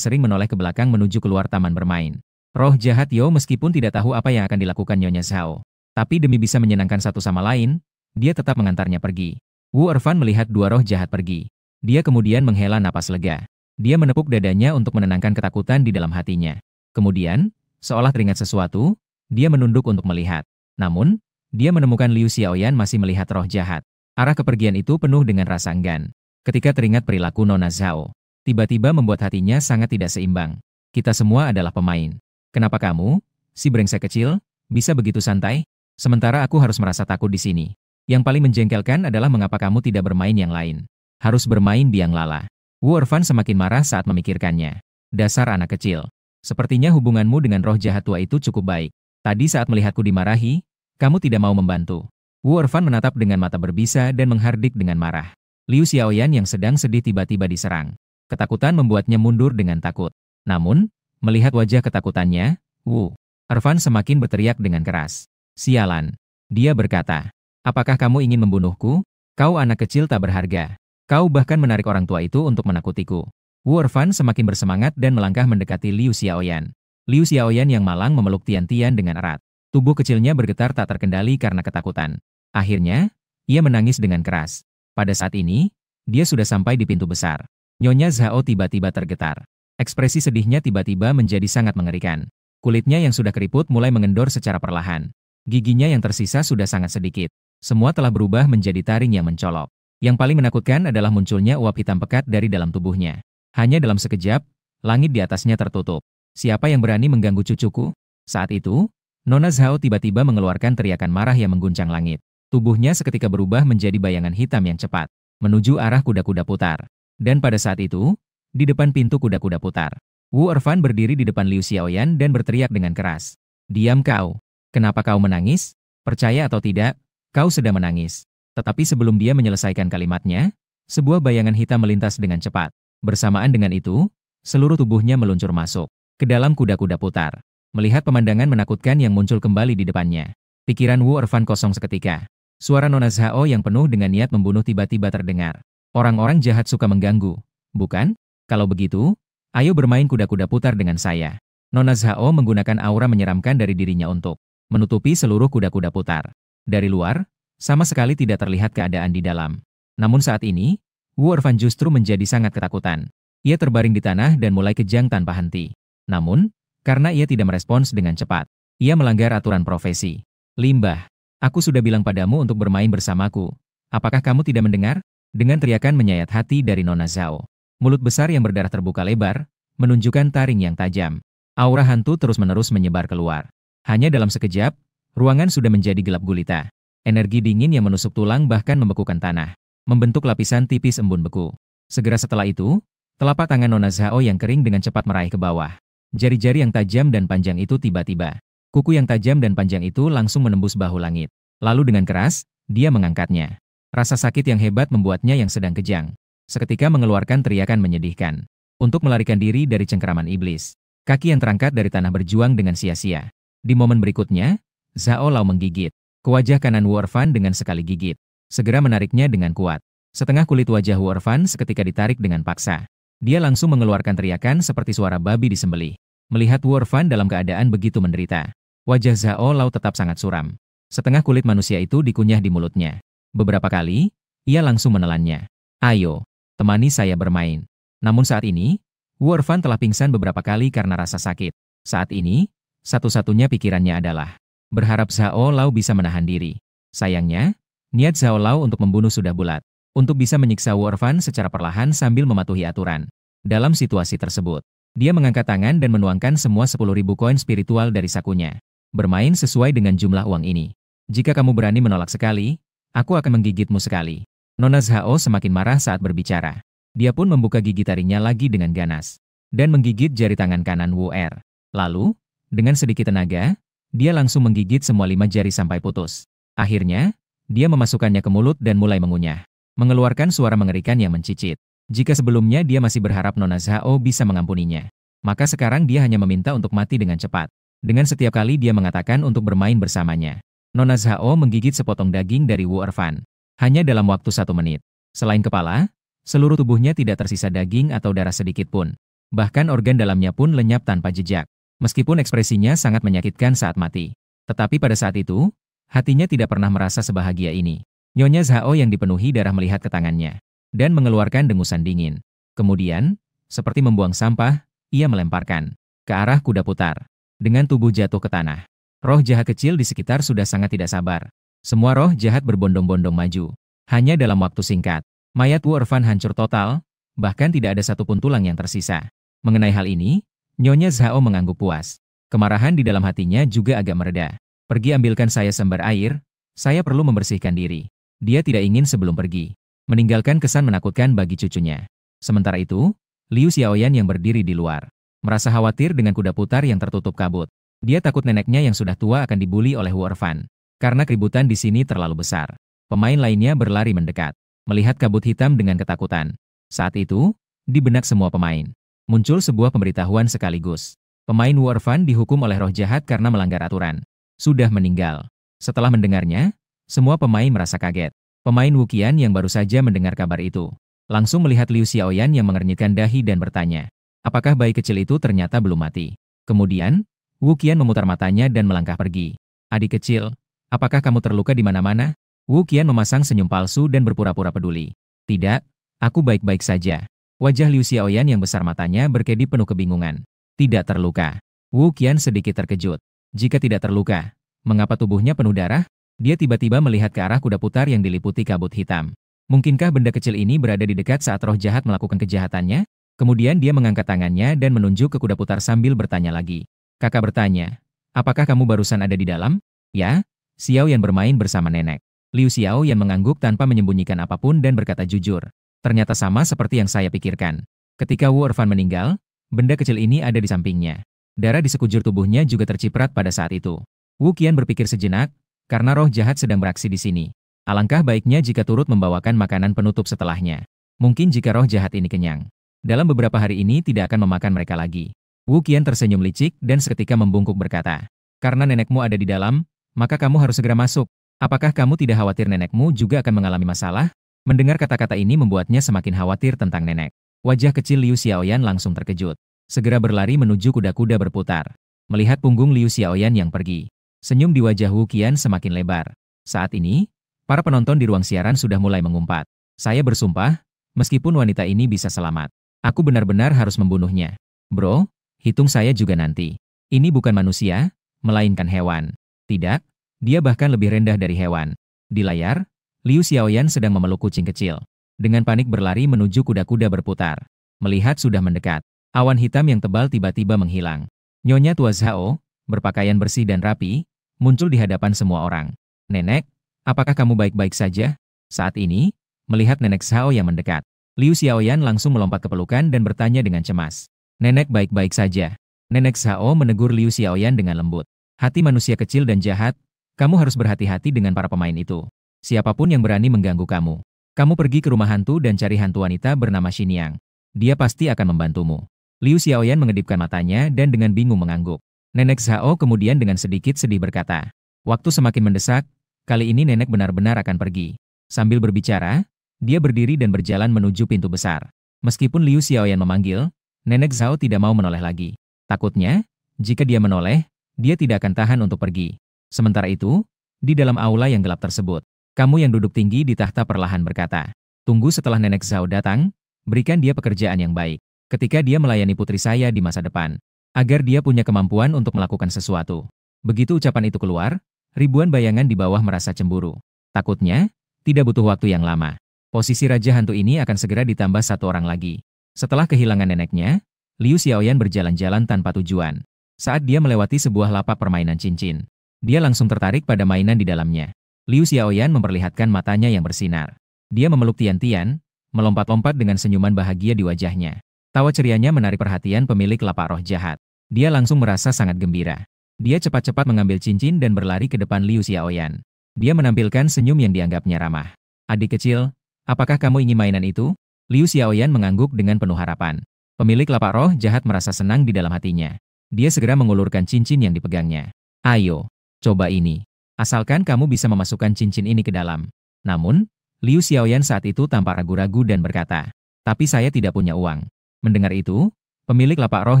sering menoleh ke belakang menuju keluar taman bermain. Roh jahat You meskipun tidak tahu apa yang akan dilakukan Nyonya Zhao, tapi demi bisa menyenangkan satu sama lain, dia tetap mengantarnya pergi. Wu Erfan melihat dua roh jahat pergi. Dia kemudian menghela napas lega. Dia menepuk dadanya untuk menenangkan ketakutan di dalam hatinya. Kemudian, seolah teringat sesuatu, dia menunduk untuk melihat. Namun, dia menemukan Liu Xiaoyan masih melihat roh jahat. Arah kepergian itu penuh dengan rasa enggan. Ketika teringat perilaku Nona Zhao, tiba-tiba membuat hatinya sangat tidak seimbang. Kita semua adalah pemain. Kenapa kamu, si brengsek kecil, bisa begitu santai? Sementara aku harus merasa takut di sini. Yang paling menjengkelkan adalah mengapa kamu tidak bermain yang lain. Harus bermain biang lala. Wu Erfan semakin marah saat memikirkannya. Dasar anak kecil. Sepertinya hubunganmu dengan roh jahat tua itu cukup baik. Tadi saat melihatku dimarahi, kamu tidak mau membantu. Wu Erfan menatap dengan mata berbisa dan menghardik dengan marah. Liu Xiaoyan yang sedang sedih tiba-tiba diserang. Ketakutan membuatnya mundur dengan takut. Namun, melihat wajah ketakutannya, Wu Erfan semakin berteriak dengan keras. "Sialan!" Dia berkata, "Apakah kamu ingin membunuhku? Kau anak kecil tak berharga. Kau bahkan menarik orang tua itu untuk menakutiku." Wu Erfan semakin bersemangat dan melangkah mendekati Liu Xiaoyan. Liu Xiaoyan yang malang memeluk Tian-Tian dengan erat. Tubuh kecilnya bergetar tak terkendali karena ketakutan. Akhirnya, ia menangis dengan keras. Pada saat ini, dia sudah sampai di pintu besar. Nyonya Zhao tiba-tiba tergetar. Ekspresi sedihnya tiba-tiba menjadi sangat mengerikan. Kulitnya yang sudah keriput mulai mengendor secara perlahan. Giginya yang tersisa sudah sangat sedikit. Semua telah berubah menjadi taring yang mencolok. Yang paling menakutkan adalah munculnya uap hitam pekat dari dalam tubuhnya. Hanya dalam sekejap, langit di atasnya tertutup. Siapa yang berani mengganggu cucuku? Saat itu, Nona Zhao tiba-tiba mengeluarkan teriakan marah yang mengguncang langit. Tubuhnya seketika berubah menjadi bayangan hitam yang cepat, menuju arah kuda-kuda putar. Dan pada saat itu, di depan pintu kuda-kuda putar, Wu Erfan berdiri di depan Liu Xiaoyan dan berteriak dengan keras. "Diam kau! Kenapa kau menangis? Percaya atau tidak, kau sedang menangis." Tetapi sebelum dia menyelesaikan kalimatnya, sebuah bayangan hitam melintas dengan cepat. Bersamaan dengan itu, seluruh tubuhnya meluncur masuk ke dalam kuda-kuda putar. Melihat pemandangan menakutkan yang muncul kembali di depannya, pikiran Wu Erfan kosong seketika. Suara Nona Zhao yang penuh dengan niat membunuh tiba-tiba terdengar. Orang-orang jahat suka mengganggu, bukan? Kalau begitu, ayo bermain kuda-kuda putar dengan saya. Nona Zhao menggunakan aura menyeramkan dari dirinya untuk menutupi seluruh kuda-kuda putar. Dari luar, sama sekali tidak terlihat keadaan di dalam. Namun saat ini, Wu Erfan justru menjadi sangat ketakutan. Ia terbaring di tanah dan mulai kejang tanpa henti. Namun, karena ia tidak merespons dengan cepat, ia melanggar aturan profesi. "Limbah, aku sudah bilang padamu untuk bermain bersamaku. Apakah kamu tidak mendengar?" Dengan teriakan menyayat hati dari Nona Zhao. Mulut besar yang berdarah terbuka lebar, menunjukkan taring yang tajam. Aura hantu terus-menerus menyebar keluar. Hanya dalam sekejap, ruangan sudah menjadi gelap gulita. Energi dingin yang menusuk tulang bahkan membekukan tanah, membentuk lapisan tipis embun beku. Segera setelah itu, Telapak tangan Nona Zhao yang kering dengan cepat meraih ke bawah. Jari-jari yang tajam dan panjang itu tiba-tiba. Kuku yang tajam dan panjang itu langsung menembus bahu langit. Lalu dengan keras, dia mengangkatnya. Rasa sakit yang hebat membuatnya yang sedang kejang. Seketika mengeluarkan teriakan menyedihkan. Untuk melarikan diri dari cengkeraman iblis. Kaki yang terangkat dari tanah berjuang dengan sia-sia. Di momen berikutnya, Zhao Lao menggigit ke wajah kanan Wu Ervan dengan sekali gigit. Segera menariknya dengan kuat. Setengah kulit wajah Wu Ervan seketika ditarik dengan paksa. Dia langsung mengeluarkan teriakan seperti suara babi disembelih. Melihat Wu Ervan dalam keadaan begitu menderita. Wajah Zhao Lao tetap sangat suram. Setengah kulit manusia itu dikunyah di mulutnya. Beberapa kali, ia langsung menelannya. Ayo, temani saya bermain. Namun saat ini, Wu Ervan telah pingsan beberapa kali karena rasa sakit. Saat ini, satu-satunya pikirannya adalah berharap Zhao Lao bisa menahan diri. Sayangnya, niat Zhao Lao untuk membunuh sudah bulat. Untuk bisa menyiksa Wu Ervan secara perlahan sambil mematuhi aturan. Dalam situasi tersebut, dia mengangkat tangan dan menuangkan semua 10.000 koin spiritual dari sakunya. Bermain sesuai dengan jumlah uang ini. Jika kamu berani menolak sekali, aku akan menggigitmu sekali. Nona Zhao semakin marah saat berbicara. Dia pun membuka gigi taringnya lagi dengan ganas. Dan menggigit jari tangan kanan Wu Er. Lalu, dengan sedikit tenaga, dia langsung menggigit semua 5 jari sampai putus. Akhirnya, dia memasukkannya ke mulut dan mulai mengunyah. Mengeluarkan suara mengerikan yang mencicit. Jika sebelumnya dia masih berharap Nona Zhao bisa mengampuninya, maka sekarang dia hanya meminta untuk mati dengan cepat. Dengan setiap kali dia mengatakan untuk bermain bersamanya. Nona Zhao menggigit sepotong daging dari Wu Ervan. Hanya dalam waktu 1 menit. Selain kepala, seluruh tubuhnya tidak tersisa daging atau darah sedikit pun. Bahkan organ dalamnya pun lenyap tanpa jejak. Meskipun ekspresinya sangat menyakitkan saat mati. Tetapi pada saat itu, hatinya tidak pernah merasa sebahagia ini. Nyonya Zhao yang dipenuhi darah melihat ke tangannya. Dan mengeluarkan dengusan dingin. Kemudian, seperti membuang sampah, ia melemparkan ke arah kuda putar. Dengan tubuh jatuh ke tanah. Roh jahat kecil di sekitar sudah sangat tidak sabar. Semua roh jahat berbondong-bondong maju. Hanya dalam waktu singkat, mayat Wu Ervan hancur total, bahkan tidak ada satupun tulang yang tersisa. Mengenai hal ini, Nyonya Zhao mengangguk puas. Kemarahan di dalam hatinya juga agak mereda. Pergi ambilkan saya seember air, saya perlu membersihkan diri. Dia tidak ingin sebelum pergi meninggalkan kesan menakutkan bagi cucunya. Sementara itu, Liu Xiaoyan yang berdiri di luar merasa khawatir dengan kuda putar yang tertutup kabut. Dia takut neneknya yang sudah tua akan dibuli oleh Wu Ervan. Karena keributan di sini terlalu besar. Pemain lainnya berlari mendekat, melihat kabut hitam dengan ketakutan. Saat itu, di benak semua pemain, muncul sebuah pemberitahuan sekaligus. Pemain Wu Ervan dihukum oleh roh jahat karena melanggar aturan. Sudah meninggal. Setelah mendengarnya, semua pemain merasa kaget. Pemain Wuqian yang baru saja mendengar kabar itu, langsung melihat Liu Xiaoyan yang mengernyitkan dahi dan bertanya, apakah bayi kecil itu ternyata belum mati? Kemudian, Wuqian memutar matanya dan melangkah pergi. Adik kecil, apakah kamu terluka di mana-mana? Wuqian memasang senyum palsu dan berpura-pura peduli. Tidak, aku baik-baik saja. Wajah Liu Xiaoyan yang besar matanya berkedip penuh kebingungan. Tidak terluka. Wuqian sedikit terkejut. Jika tidak terluka, mengapa tubuhnya penuh darah? Dia tiba-tiba melihat ke arah kuda putar yang diliputi kabut hitam. Mungkinkah benda kecil ini berada di dekat saat roh jahat melakukan kejahatannya? Kemudian dia mengangkat tangannya dan menunjuk ke kuda putar sambil bertanya lagi. Kakak bertanya, apakah kamu barusan ada di dalam? Ya, Xiao yang bermain bersama nenek. Liu Xiao yang mengangguk tanpa menyembunyikan apapun dan berkata jujur. Ternyata sama seperti yang saya pikirkan. Ketika Wu Ervan meninggal, benda kecil ini ada di sampingnya. Darah di sekujur tubuhnya juga terciprat pada saat itu. Wuqian berpikir sejenak, karena roh jahat sedang beraksi di sini. Alangkah baiknya jika turut membawakan makanan penutup setelahnya. Mungkin jika roh jahat ini kenyang, dalam beberapa hari ini tidak akan memakan mereka lagi. Wuqian tersenyum licik dan seketika membungkuk berkata, karena nenekmu ada di dalam, maka kamu harus segera masuk. Apakah kamu tidak khawatir nenekmu juga akan mengalami masalah? Mendengar kata-kata ini membuatnya semakin khawatir tentang nenek. Wajah kecil Liu Xiaoyan langsung terkejut. Segera berlari menuju kuda-kuda berputar. Melihat punggung Liu Xiaoyan yang pergi. Senyum di wajah Wuqian semakin lebar. Saat ini, para penonton di ruang siaran sudah mulai mengumpat. Saya bersumpah, meskipun wanita ini bisa selamat, aku benar-benar harus membunuhnya. Bro, hitung saya juga nanti. Ini bukan manusia, melainkan hewan. Tidak, dia bahkan lebih rendah dari hewan. Di layar, Liu Xiaoyan sedang memeluk kucing kecil. Dengan panik berlari menuju kuda-kuda berputar. Melihat sudah mendekat, awan hitam yang tebal tiba-tiba menghilang. Nyonya Tua Zhao, berpakaian bersih dan rapi, muncul di hadapan semua orang. Nenek, apakah kamu baik-baik saja? Saat ini, melihat nenek Zhao yang mendekat, Liu Xiaoyan langsung melompat ke pelukan dan bertanya dengan cemas. Nenek baik-baik saja. Nenek Zhao menegur Liu Xiaoyan dengan lembut. Hati manusia kecil dan jahat, kamu harus berhati-hati dengan para pemain itu. Siapapun yang berani mengganggu kamu. Kamu pergi ke rumah hantu dan cari hantu wanita bernama Xiniang. Dia pasti akan membantumu. Liu Xiaoyan mengedipkan matanya dan dengan bingung mengangguk. Nenek Zhao kemudian dengan sedikit sedih berkata, waktu semakin mendesak, kali ini nenek benar-benar akan pergi. Sambil berbicara, dia berdiri dan berjalan menuju pintu besar. Meskipun Liu Xiaoyan memanggil, Nenek Zhao tidak mau menoleh lagi. Takutnya, jika dia menoleh, dia tidak akan tahan untuk pergi. Sementara itu, di dalam aula yang gelap tersebut, kamu yang duduk tinggi di tahta perlahan berkata, tunggu setelah Nenek Zhao datang, berikan dia pekerjaan yang baik. Ketika dia melayani putri saya di masa depan, agar dia punya kemampuan untuk melakukan sesuatu. Begitu ucapan itu keluar, ribuan bayangan di bawah merasa cemburu. Takutnya, tidak butuh waktu yang lama. Posisi Raja Hantu ini akan segera ditambah satu orang lagi. Setelah kehilangan neneknya, Liu Xiaoyan berjalan-jalan tanpa tujuan. Saat dia melewati sebuah lapak permainan cincin, dia langsung tertarik pada mainan di dalamnya. Liu Xiaoyan memperlihatkan matanya yang bersinar. Dia memeluk Tian-Tian, melompat-lompat dengan senyuman bahagia di wajahnya. Tawa cerianya menarik perhatian pemilik lapak roh jahat. Dia langsung merasa sangat gembira. Dia cepat-cepat mengambil cincin dan berlari ke depan Liu Xiaoyan. Dia menampilkan senyum yang dianggapnya ramah. Adik kecil, apakah kamu ingin mainan itu? Liu Xiaoyan mengangguk dengan penuh harapan. Pemilik lapak roh jahat merasa senang di dalam hatinya. Dia segera mengulurkan cincin yang dipegangnya. Ayo, coba ini. Asalkan kamu bisa memasukkan cincin ini ke dalam. Namun, Liu Xiaoyan saat itu tampak ragu-ragu dan berkata, tapi saya tidak punya uang. Mendengar itu, pemilik lapak roh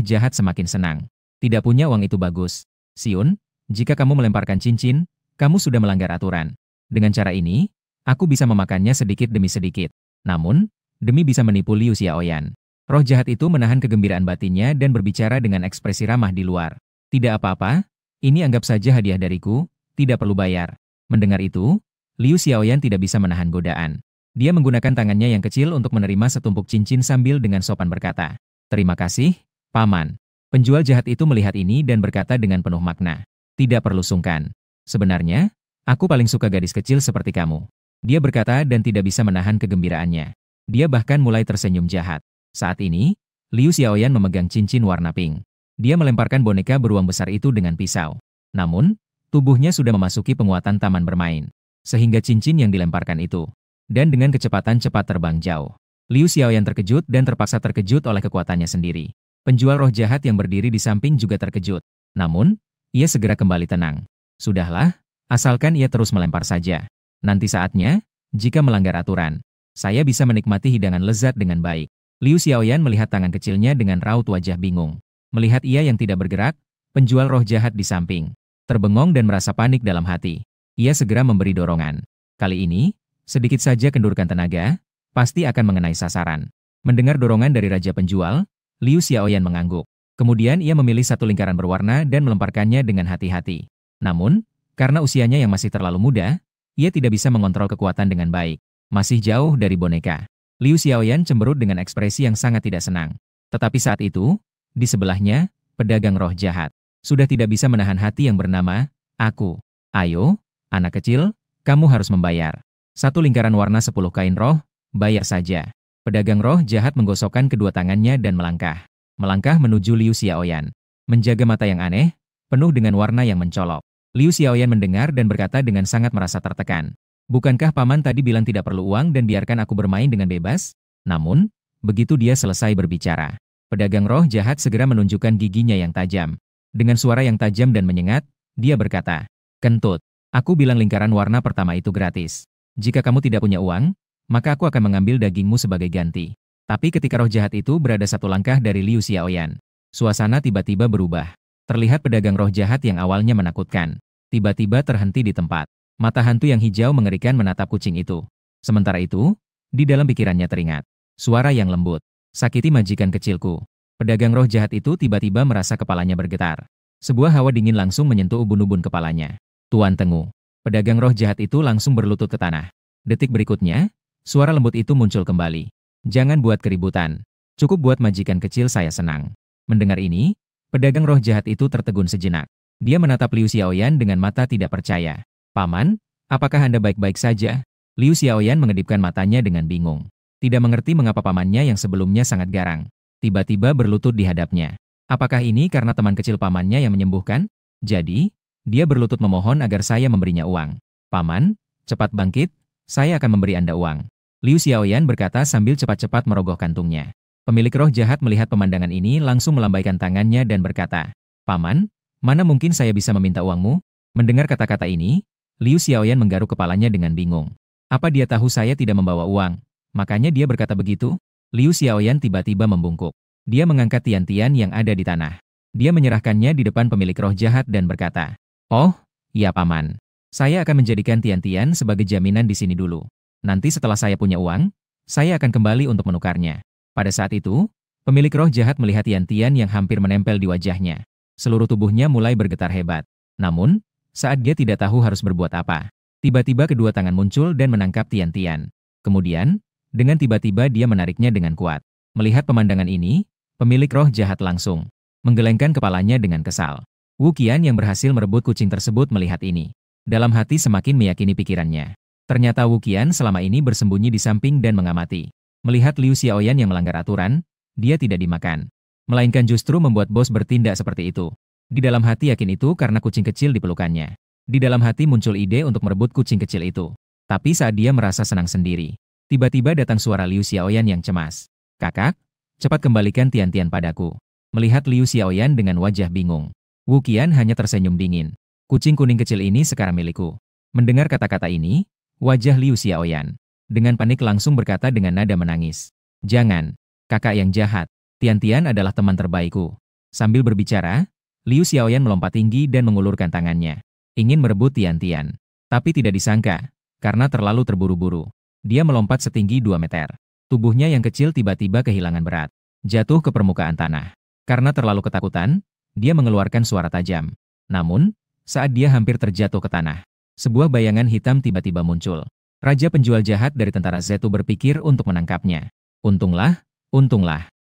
jahat semakin senang. Tidak punya uang itu bagus. Xiun, jika kamu melemparkan cincin, kamu sudah melanggar aturan. Dengan cara ini, aku bisa memakannya sedikit demi sedikit. Namun, demi bisa menipu Liu Xiaoyan. Roh jahat itu menahan kegembiraan batinnya dan berbicara dengan ekspresi ramah di luar. Tidak apa-apa, ini anggap saja hadiah dariku, tidak perlu bayar. Mendengar itu, Liu Xiaoyan tidak bisa menahan godaan. Dia menggunakan tangannya yang kecil untuk menerima setumpuk cincin sambil dengan sopan berkata, terima kasih, Paman. Penjual jahat itu melihat ini dan berkata dengan penuh makna, tidak perlu sungkan. Sebenarnya, aku paling suka gadis kecil seperti kamu. Dia berkata dan tidak bisa menahan kegembiraannya. Dia bahkan mulai tersenyum jahat. Saat ini, Liu Xiaoyan memegang cincin warna pink. Dia melemparkan boneka beruang besar itu dengan pisau. Namun, tubuhnya sudah memasuki penguatan taman bermain. Sehingga cincin yang dilemparkan itu. Dan dengan kecepatan cepat terbang jauh. Liu Xiaoyan terkejut dan terpaksa terkejut oleh kekuatannya sendiri. Penjual roh jahat yang berdiri di samping juga terkejut. Namun, ia segera kembali tenang. Sudahlah, asalkan ia terus melempar saja. Nanti saatnya, jika melanggar aturan, saya bisa menikmati hidangan lezat dengan baik. Liu Xiaoyan melihat tangan kecilnya dengan raut wajah bingung. Melihat ia yang tidak bergerak, penjual roh jahat di samping terbengong dan merasa panik dalam hati. Ia segera memberi dorongan. Kali ini, sedikit saja kendurkan tenaga, pasti akan mengenai sasaran. Mendengar dorongan dari Raja Penjual, Liu Xiaoyan mengangguk. Kemudian ia memilih satu lingkaran berwarna dan melemparkannya dengan hati-hati. Namun, karena usianya yang masih terlalu muda, ia tidak bisa mengontrol kekuatan dengan baik. Masih jauh dari boneka. Liu Xiaoyan cemberut dengan ekspresi yang sangat tidak senang. Tetapi saat itu, di sebelahnya, pedagang roh jahat sudah tidak bisa menahan hati yang bernama, aku. Ayo, anak kecil, kamu harus membayar. Satu lingkaran warna 10 kain roh, bayar saja. Pedagang roh jahat menggosokkan kedua tangannya dan melangkah. Melangkah menuju Liu Xiaoyan. Menjaga mata yang aneh, penuh dengan warna yang mencolok. Liu Xiaoyan mendengar dan berkata dengan sangat merasa tertekan. Bukankah paman tadi bilang tidak perlu uang dan biarkan aku bermain dengan bebas? Namun, begitu dia selesai berbicara, pedagang roh jahat segera menunjukkan giginya yang tajam. Dengan suara yang tajam dan menyengat, dia berkata, kentut, aku bilang lingkaran warna pertama itu gratis. Jika kamu tidak punya uang, maka aku akan mengambil dagingmu sebagai ganti. Tapi ketika roh jahat itu berada satu langkah dari Liu Xiaoyan, suasana tiba-tiba berubah. Terlihat pedagang roh jahat yang awalnya menakutkan, tiba-tiba terhenti di tempat. Mata hantu yang hijau mengerikan menatap kucing itu. Sementara itu, di dalam pikirannya teringat suara yang lembut. Sakiti majikan kecilku. Pedagang roh jahat itu tiba-tiba merasa kepalanya bergetar. Sebuah hawa dingin langsung menyentuh ubun-ubun kepalanya. Tuan Tengu. Pedagang roh jahat itu langsung berlutut ke tanah. Detik berikutnya, suara lembut itu muncul kembali. Jangan buat keributan. Cukup buat majikan kecil saya senang. Mendengar ini, pedagang roh jahat itu tertegun sejenak. Dia menatap Liu Xiaoyan dengan mata tidak percaya. Paman, apakah Anda baik-baik saja? Liu Xiaoyan mengedipkan matanya dengan bingung. Tidak mengerti mengapa pamannya yang sebelumnya sangat garang, tiba-tiba berlutut di hadapnya. Apakah ini karena teman kecil pamannya yang menyembuhkan? Jadi, dia berlutut memohon agar saya memberinya uang. Paman, cepat bangkit, saya akan memberi Anda uang. Liu Xiaoyan berkata sambil cepat-cepat merogoh kantungnya. Pemilik roh jahat melihat pemandangan ini langsung melambaikan tangannya dan berkata, Paman, mana mungkin saya bisa meminta uangmu? Mendengar kata-kata ini, Liu Xiaoyan menggaruk kepalanya dengan bingung. Apa dia tahu saya tidak membawa uang? Makanya dia berkata begitu? Liu Xiaoyan tiba-tiba membungkuk. Dia mengangkat tian-tian yang ada di tanah. Dia menyerahkannya di depan pemilik roh jahat dan berkata, Oh, ya paman. Saya akan menjadikan tian-tian sebagai jaminan di sini dulu. Nanti setelah saya punya uang, saya akan kembali untuk menukarnya. Pada saat itu, pemilik roh jahat melihat tian-tian yang hampir menempel di wajahnya. Seluruh tubuhnya mulai bergetar hebat. Namun, saat dia tidak tahu harus berbuat apa, tiba-tiba kedua tangan muncul dan menangkap tian-tian. Kemudian, dengan tiba-tiba dia menariknya dengan kuat. Melihat pemandangan ini, pemilik roh jahat langsung menggelengkan kepalanya dengan kesal. Wu Qian yang berhasil merebut kucing tersebut melihat ini. Dalam hati semakin meyakini pikirannya. Ternyata Wu Qian selama ini bersembunyi di samping dan mengamati. Melihat Liu Xiaoyan yang melanggar aturan, dia tidak dimakan. Melainkan justru membuat bos bertindak seperti itu. Di dalam hati yakin itu karena kucing kecil dipelukannya. Di dalam hati muncul ide untuk merebut kucing kecil itu. Tapi saat dia merasa senang sendiri, tiba-tiba datang suara Liu Xiaoyan yang cemas. Kakak, cepat kembalikan tian-tian padaku. Melihat Liu Xiaoyan dengan wajah bingung, Wu Qian hanya tersenyum dingin. Kucing kuning kecil ini sekarang milikku. Mendengar kata-kata ini, wajah Liu Xiaoyan dengan panik langsung berkata dengan nada menangis. Jangan, kakak yang jahat. Tian-tian adalah teman terbaikku. Sambil berbicara, Liu Xiaoyan melompat tinggi dan mengulurkan tangannya. Ingin merebut tian-tian. Tapi tidak disangka, karena terlalu terburu-buru. Dia melompat setinggi 2 meter. Tubuhnya yang kecil tiba-tiba kehilangan berat. Jatuh ke permukaan tanah. Karena terlalu ketakutan, dia mengeluarkan suara tajam. Namun, saat dia hampir terjatuh ke tanah, sebuah bayangan hitam tiba-tiba muncul. Raja penjual jahat dari tentara Zetu berpikir untuk menangkapnya. Untunglah,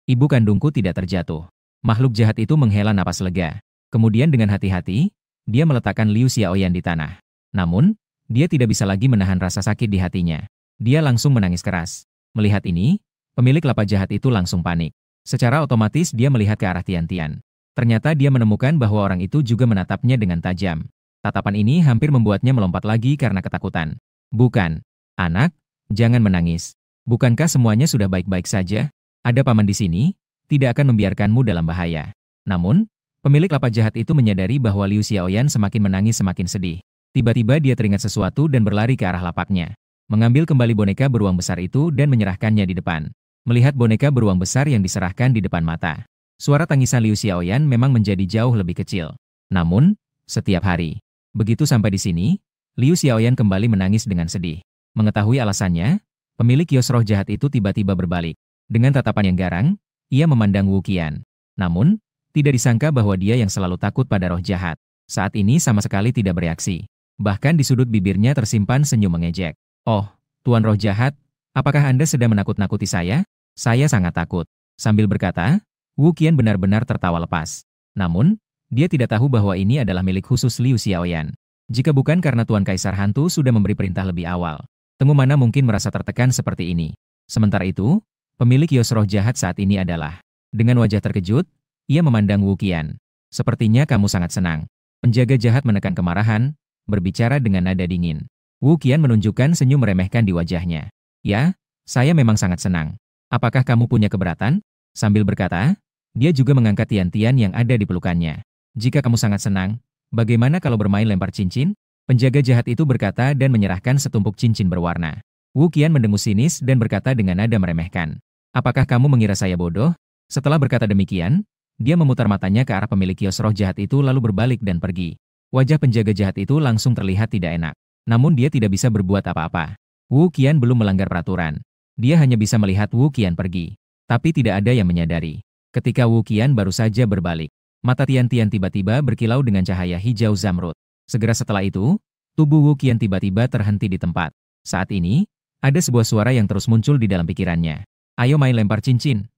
ibu kandungku tidak terjatuh. Makhluk jahat itu menghela napas lega. Kemudian dengan hati-hati, dia meletakkan Liu Xiaoyan di tanah. Namun, dia tidak bisa lagi menahan rasa sakit di hatinya. Dia langsung menangis keras. Melihat ini, pemilik lapak jahat itu langsung panik. Secara otomatis dia melihat ke arah Tian-tian. Ternyata dia menemukan bahwa orang itu juga menatapnya dengan tajam. Tatapan ini hampir membuatnya melompat lagi karena ketakutan. Bukan, anak, jangan menangis. Bukankah semuanya sudah baik-baik saja? Ada paman di sini, tidak akan membiarkanmu dalam bahaya. Namun, pemilik lapak jahat itu menyadari bahwa Liu Xiaoyan semakin menangis semakin sedih. Tiba-tiba dia teringat sesuatu dan berlari ke arah lapaknya. Mengambil kembali boneka beruang besar itu dan menyerahkannya di depan. Melihat boneka beruang besar yang diserahkan di depan mata, suara tangisan Liu Xiaoyan memang menjadi jauh lebih kecil. Namun, setiap hari, begitu sampai di sini, Liu Xiaoyan kembali menangis dengan sedih. Mengetahui alasannya, pemilik kios roh jahat itu tiba-tiba berbalik. Dengan tatapan yang garang, ia memandang Wu Qian. Namun, tidak disangka bahwa dia yang selalu takut pada roh jahat, saat ini sama sekali tidak bereaksi. Bahkan di sudut bibirnya tersimpan senyum mengejek. Oh, Tuan roh jahat, apakah Anda sedang menakut-nakuti saya? Saya sangat takut. Sambil berkata, Wu Qian benar-benar tertawa lepas. Namun, dia tidak tahu bahwa ini adalah milik khusus Liu Xiaoyan. Jika bukan karena Tuan Kaisar Hantu sudah memberi perintah lebih awal, Tengu mana mungkin merasa tertekan seperti ini. Sementara itu, pemilik kios roh jahat saat ini adalah. Dengan wajah terkejut, ia memandang Wu Qian. Sepertinya kamu sangat senang. Penjaga jahat menekan kemarahan, berbicara dengan nada dingin. Wu Qian menunjukkan senyum meremehkan di wajahnya. Ya, saya memang sangat senang. Apakah kamu punya keberatan? Sambil berkata, dia juga mengangkat tian-tian yang ada di pelukannya. Jika kamu sangat senang, bagaimana kalau bermain lempar cincin? Penjaga jahat itu berkata dan menyerahkan setumpuk cincin berwarna. Wu Qian mendengus sinis dan berkata dengan nada meremehkan. Apakah kamu mengira saya bodoh? Setelah berkata demikian, dia memutar matanya ke arah pemilik kios roh jahat itu lalu berbalik dan pergi. Wajah penjaga jahat itu langsung terlihat tidak enak. Namun dia tidak bisa berbuat apa-apa. Wu Qian belum melanggar peraturan. Dia hanya bisa melihat Wu Qian pergi. Tapi tidak ada yang menyadari. Ketika Wu Qian baru saja berbalik, mata Tian-tian tiba-tiba berkilau dengan cahaya hijau zamrud. Segera setelah itu, tubuh Wu Qian tiba-tiba terhenti di tempat. Saat ini, ada sebuah suara yang terus muncul di dalam pikirannya. Ayo main lempar cincin.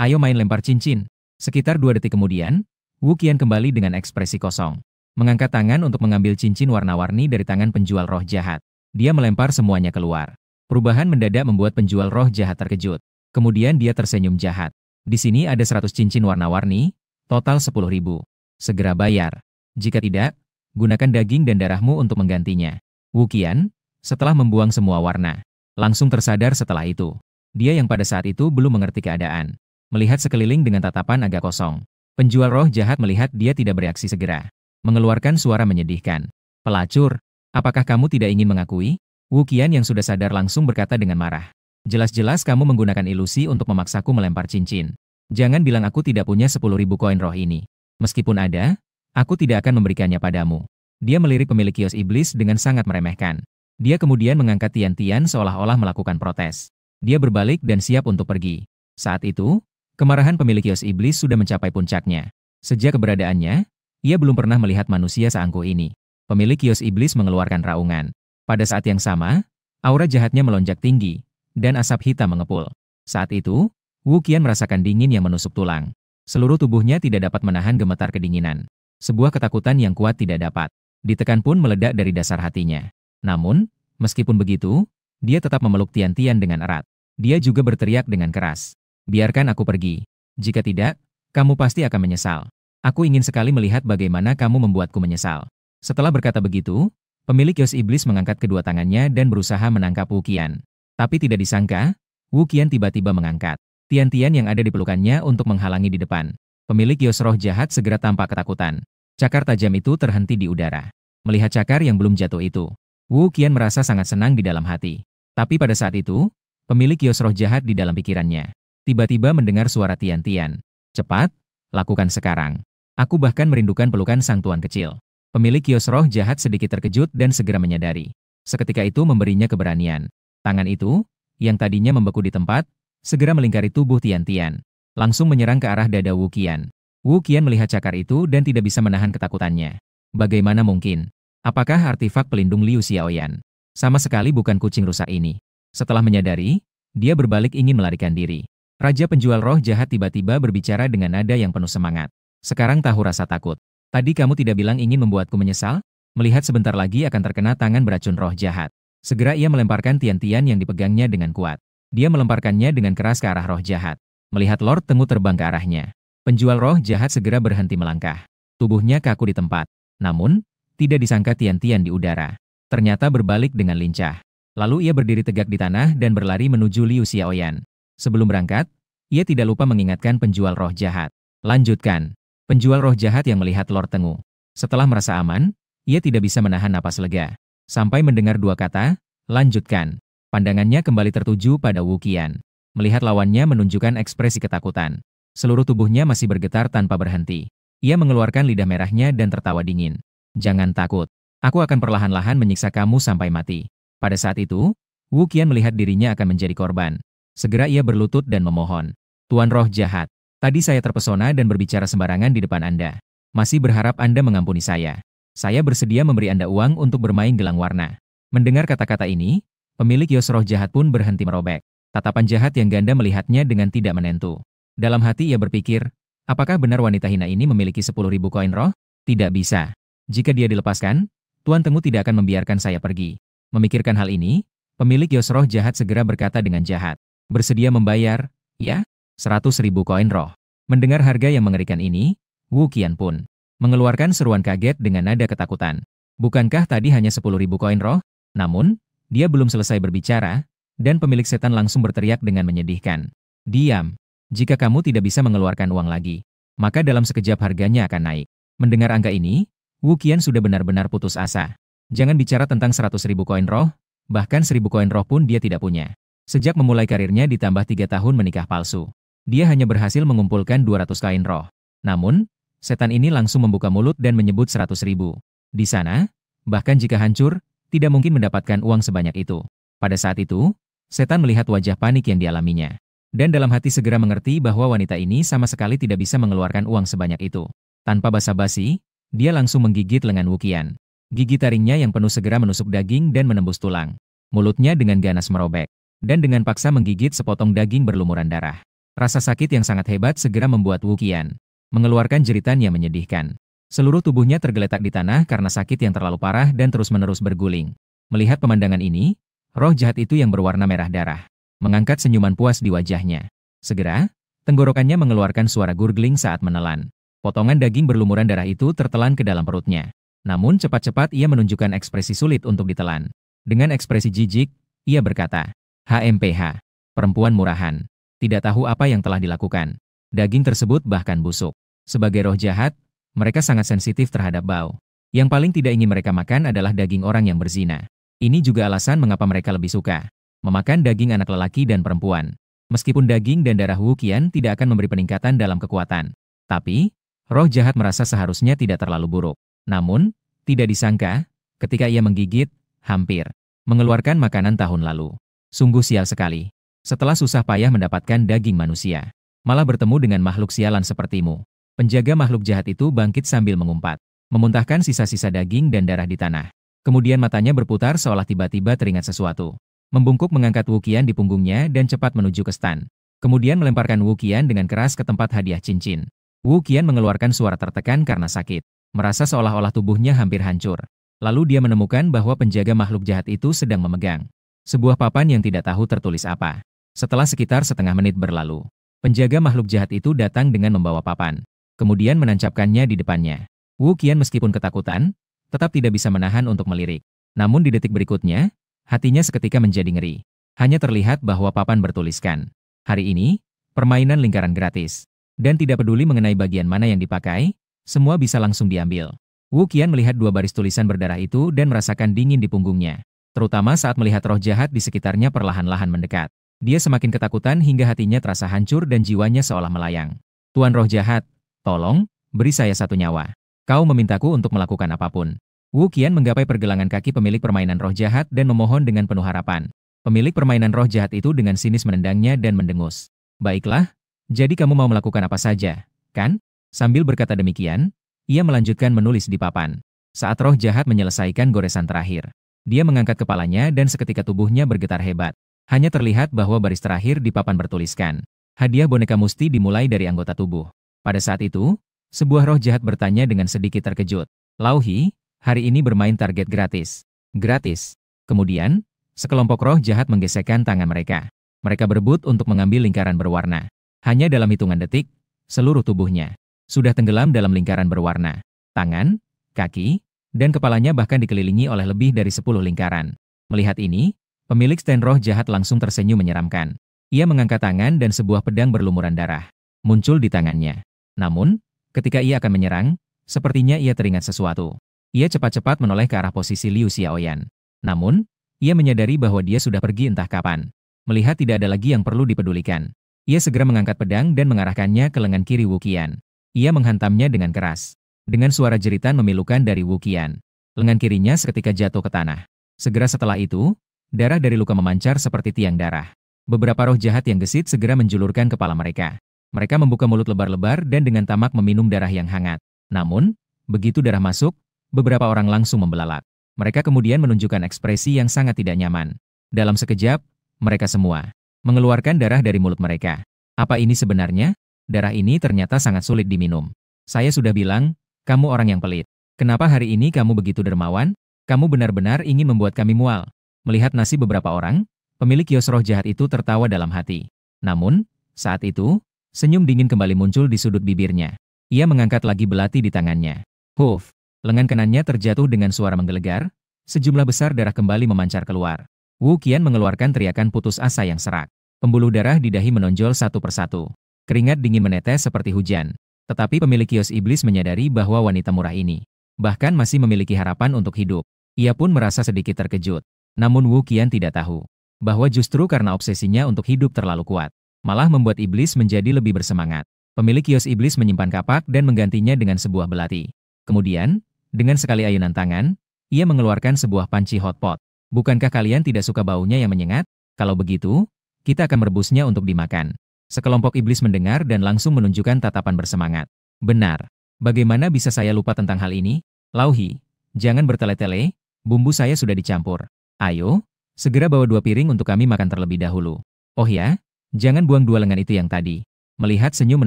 Ayo main lempar cincin. Sekitar 2 detik kemudian, Wu Qian kembali dengan ekspresi kosong. Mengangkat tangan untuk mengambil cincin warna-warni dari tangan penjual roh jahat. Dia melempar semuanya keluar. Perubahan mendadak membuat penjual roh jahat terkejut. Kemudian dia tersenyum jahat. Di sini ada 100 cincin warna-warni, total 10.000. Segera bayar. Jika tidak, gunakan daging dan darahmu untuk menggantinya. Wu Qian, setelah membuang semua warna, langsung tersadar setelah itu. Dia yang pada saat itu belum mengerti keadaan. Melihat sekeliling dengan tatapan agak kosong. Penjual roh jahat melihat dia tidak bereaksi segera. Mengeluarkan suara menyedihkan. Pelacur, apakah kamu tidak ingin mengakui? Wu Qian yang sudah sadar langsung berkata dengan marah. Jelas-jelas kamu menggunakan ilusi untuk memaksaku melempar cincin. Jangan bilang aku tidak punya 10.000 koin roh ini. Meskipun ada, aku tidak akan memberikannya padamu. Dia melirik pemilik kios iblis dengan sangat meremehkan. Dia kemudian mengangkat tian-tian seolah-olah melakukan protes. Dia berbalik dan siap untuk pergi. Saat itu, kemarahan pemilik kios iblis sudah mencapai puncaknya. Sejak keberadaannya, ia belum pernah melihat manusia seangkuh ini. Pemilik kios iblis mengeluarkan raungan. Pada saat yang sama, aura jahatnya melonjak tinggi, dan asap hitam mengepul. Saat itu, Wu Qian merasakan dingin yang menusuk tulang. Seluruh tubuhnya tidak dapat menahan gemetar kedinginan. Sebuah ketakutan yang kuat tidak dapat ditekan pun meledak dari dasar hatinya. Namun, meskipun begitu, dia tetap memeluk tian-tian dengan erat. Dia juga berteriak dengan keras. Biarkan aku pergi. Jika tidak, kamu pasti akan menyesal. Aku ingin sekali melihat bagaimana kamu membuatku menyesal. Setelah berkata begitu, pemilik kios iblis mengangkat kedua tangannya dan berusaha menangkap Wu Qian. Tapi tidak disangka, Wu Qian tiba-tiba mengangkat tian-tian yang ada di pelukannya untuk menghalangi di depan. Pemilik kios roh jahat segera tampak ketakutan. Cakar tajam itu terhenti di udara. Melihat cakar yang belum jatuh itu, Wu Qian merasa sangat senang di dalam hati. Tapi pada saat itu, pemilik kios roh jahat di dalam pikirannya tiba-tiba mendengar suara tian-tian. Cepat, lakukan sekarang. Aku bahkan merindukan pelukan sang tuan kecil. Pemilik kios roh jahat sedikit terkejut dan segera menyadari. Seketika itu memberinya keberanian. Tangan itu, yang tadinya membeku di tempat, segera melingkari tubuh tian-tian. Langsung menyerang ke arah dada Wu Qian. Wu Qian melihat cakar itu dan tidak bisa menahan ketakutannya. Bagaimana mungkin? Apakah artefak pelindung Liu Xiaoyan? Sama sekali bukan kucing rusak ini. Setelah menyadari, dia berbalik ingin melarikan diri. Raja penjual roh jahat tiba-tiba berbicara dengan nada yang penuh semangat. Sekarang tahu rasa takut. Tadi kamu tidak bilang ingin membuatku menyesal? Melihat sebentar lagi akan terkena tangan beracun roh jahat. Segera ia melemparkan tian-tian yang dipegangnya dengan kuat. Dia melemparkannya dengan keras ke arah roh jahat. Melihat Lord Tengu terbang ke arahnya, penjual roh jahat segera berhenti melangkah. Tubuhnya kaku di tempat. Namun, tidak disangka tian-tian di udara ternyata berbalik dengan lincah. Lalu ia berdiri tegak di tanah dan berlari menuju Liu Xiaoyan. Sebelum berangkat, ia tidak lupa mengingatkan penjual roh jahat. Lanjutkan. Penjual roh jahat yang melihat Lord Tengu. Setelah merasa aman, ia tidak bisa menahan napas lega. Sampai mendengar dua kata, lanjutkan. Pandangannya kembali tertuju pada Wu Qian. Melihat lawannya menunjukkan ekspresi ketakutan. Seluruh tubuhnya masih bergetar tanpa berhenti. Ia mengeluarkan lidah merahnya dan tertawa dingin. Jangan takut. Aku akan perlahan-lahan menyiksa kamu sampai mati. Pada saat itu, Wu Qian melihat dirinya akan menjadi korban. Segera ia berlutut dan memohon. Tuan roh jahat, tadi saya terpesona dan berbicara sembarangan di depan Anda. Masih berharap Anda mengampuni saya. Saya bersedia memberi Anda uang untuk bermain gelang warna. Mendengar kata-kata ini, pemilik kios roh jahat pun berhenti merobek. Tatapan jahat yang ganda melihatnya dengan tidak menentu. Dalam hati ia berpikir, apakah benar wanita hina ini memiliki 10.000 koin roh? Tidak bisa. Jika dia dilepaskan, Tuan Tengu tidak akan membiarkan saya pergi. Memikirkan hal ini, pemilik kios roh jahat segera berkata dengan jahat. Bersedia membayar, ya? 100.000 koin roh. Mendengar harga yang mengerikan ini, Wu Qian pun mengeluarkan seruan kaget dengan nada ketakutan. Bukankah tadi hanya 10.000 koin roh? Namun, dia belum selesai berbicara, dan pemilik setan langsung berteriak dengan menyedihkan. Diam. Jika kamu tidak bisa mengeluarkan uang lagi, maka dalam sekejap harganya akan naik. Mendengar angka ini, Wu Qian sudah benar-benar putus asa. Jangan bicara tentang 100.000 koin roh, bahkan 1.000 koin roh pun dia tidak punya. Sejak memulai karirnya ditambah 3 tahun menikah palsu, dia hanya berhasil mengumpulkan 200 koin roh. Namun, setan ini langsung membuka mulut dan menyebut 100.000. Di sana, bahkan jika hancur, tidak mungkin mendapatkan uang sebanyak itu. Pada saat itu, setan melihat wajah panik yang dialaminya. Dan dalam hati segera mengerti bahwa wanita ini sama sekali tidak bisa mengeluarkan uang sebanyak itu. Tanpa basa-basi, dia langsung menggigit lengan Wu Qian. Gigi taringnya yang penuh segera menusuk daging dan menembus tulang. Mulutnya dengan ganas merobek. Dan dengan paksa menggigit sepotong daging berlumuran darah. Rasa sakit yang sangat hebat segera membuat Wu Qian mengeluarkan jeritan yang menyedihkan. Seluruh tubuhnya tergeletak di tanah karena sakit yang terlalu parah dan terus-menerus berguling. Melihat pemandangan ini, roh jahat itu yang berwarna merah darah mengangkat senyuman puas di wajahnya. Segera, tenggorokannya mengeluarkan suara gurgling saat menelan. Potongan daging berlumuran darah itu tertelan ke dalam perutnya. Namun cepat-cepat ia menunjukkan ekspresi sulit untuk ditelan. Dengan ekspresi jijik, ia berkata, HMPH, perempuan murahan, tidak tahu apa yang telah dilakukan. Daging tersebut bahkan busuk. Sebagai roh jahat, mereka sangat sensitif terhadap bau. Yang paling tidak ingin mereka makan adalah daging orang yang berzina. Ini juga alasan mengapa mereka lebih suka memakan daging anak lelaki dan perempuan. Meskipun daging dan darah Wu Qian tidak akan memberi peningkatan dalam kekuatan. Tapi, roh jahat merasa seharusnya tidak terlalu buruk. Namun, tidak disangka, ketika ia menggigit, hampir mengeluarkan makanan tahun lalu. Sungguh sial sekali. Setelah susah payah mendapatkan daging manusia, malah bertemu dengan makhluk sialan sepertimu. Penjaga makhluk jahat itu bangkit sambil mengumpat, memuntahkan sisa-sisa daging dan darah di tanah. Kemudian matanya berputar seolah tiba-tiba teringat sesuatu. Membungkuk mengangkat Wu Qian di punggungnya dan cepat menuju ke stan. Kemudian melemparkan Wu Qian dengan keras ke tempat hadiah cincin. Wu Qian mengeluarkan suara tertekan karena sakit, merasa seolah-olah tubuhnya hampir hancur. Lalu dia menemukan bahwa penjaga makhluk jahat itu sedang memegang sebuah papan yang tidak tahu tertulis apa. Setelah sekitar setengah menit berlalu, penjaga makhluk jahat itu datang dengan membawa papan. Kemudian menancapkannya di depannya. Wu Qian meskipun ketakutan, tetap tidak bisa menahan untuk melirik. Namun di detik berikutnya, hatinya seketika menjadi ngeri. Hanya terlihat bahwa papan bertuliskan, hari ini, permainan lingkaran gratis. Dan tidak peduli mengenai bagian mana yang dipakai, semua bisa langsung diambil. Wu Qian melihat dua baris tulisan berdarah itu dan merasakan dingin di punggungnya. Terutama saat melihat roh jahat di sekitarnya perlahan-lahan mendekat. Dia semakin ketakutan hingga hatinya terasa hancur dan jiwanya seolah melayang. Tuan roh jahat, tolong, beri saya satu nyawa. Kau memintaku untuk melakukan apapun. Wu Qian menggapai pergelangan kaki pemilik permainan roh jahat dan memohon dengan penuh harapan. Pemilik permainan roh jahat itu dengan sinis menendangnya dan mendengus. Baiklah, jadi kamu mau melakukan apa saja, kan? Sambil berkata demikian, ia melanjutkan menulis di papan. Saat roh jahat menyelesaikan goresan terakhir, dia mengangkat kepalanya dan seketika tubuhnya bergetar hebat. Hanya terlihat bahwa baris terakhir di papan bertuliskan, hadiah boneka musti dimulai dari anggota tubuh. Pada saat itu, sebuah roh jahat bertanya dengan sedikit terkejut. Lauhi, hari ini bermain target gratis. Gratis. Kemudian, sekelompok roh jahat menggesekkan tangan mereka. Mereka berebut untuk mengambil lingkaran berwarna. Hanya dalam hitungan detik, seluruh tubuhnya sudah tenggelam dalam lingkaran berwarna. Tangan, kaki, dan kepalanya bahkan dikelilingi oleh lebih dari 10 lingkaran. Melihat ini, pemilik stand roh jahat langsung tersenyum menyeramkan. Ia mengangkat tangan dan sebuah pedang berlumuran darah muncul di tangannya. Namun, ketika ia akan menyerang, sepertinya ia teringat sesuatu. Ia cepat-cepat menoleh ke arah posisi Liu Xiaoyan. Namun, ia menyadari bahwa dia sudah pergi entah kapan. Melihat tidak ada lagi yang perlu dipedulikan, ia segera mengangkat pedang dan mengarahkannya ke lengan kiri Wu Qian. Ia menghantamnya dengan keras. Dengan suara jeritan memilukan dari Wu Qian, lengan kirinya seketika jatuh ke tanah. Segera setelah itu, darah dari luka memancar seperti tiang darah. Beberapa roh jahat yang gesit segera menjulurkan kepala mereka. Mereka membuka mulut lebar-lebar dan dengan tamak meminum darah yang hangat. Namun, begitu darah masuk, beberapa orang langsung membelalak. Mereka kemudian menunjukkan ekspresi yang sangat tidak nyaman. Dalam sekejap, mereka semua mengeluarkan darah dari mulut mereka. Apa ini sebenarnya? Darah ini ternyata sangat sulit diminum. Saya sudah bilang, kamu orang yang pelit. Kenapa hari ini kamu begitu dermawan? Kamu benar-benar ingin membuat kami mual. Melihat nasib beberapa orang, pemilik kios roh jahat itu tertawa dalam hati. Namun, saat itu, senyum dingin kembali muncul di sudut bibirnya. Ia mengangkat lagi belati di tangannya. Huf! Lengan kanannya terjatuh dengan suara menggelegar. Sejumlah besar darah kembali memancar keluar. Wu Qian mengeluarkan teriakan putus asa yang serak. Pembuluh darah di dahi menonjol satu persatu. Keringat dingin menetes seperti hujan. Tetapi pemilik kios iblis menyadari bahwa wanita murah ini bahkan masih memiliki harapan untuk hidup. Ia pun merasa sedikit terkejut. Namun Wu Qian tidak tahu bahwa justru karena obsesinya untuk hidup terlalu kuat, malah membuat iblis menjadi lebih bersemangat. Pemilik kios iblis menyimpan kapak dan menggantinya dengan sebuah belati. Kemudian, dengan sekali ayunan tangan, ia mengeluarkan sebuah panci hotpot. Bukankah kalian tidak suka baunya yang menyengat? Kalau begitu, kita akan merebusnya untuk dimakan. Sekelompok iblis mendengar dan langsung menunjukkan tatapan bersemangat. Benar. Bagaimana bisa saya lupa tentang hal ini? Lauhi, jangan bertele-tele, bumbu saya sudah dicampur. Ayo, segera bawa 2 piring untuk kami makan terlebih dahulu. Oh ya, jangan buang 2 lengan itu yang tadi. Melihat senyum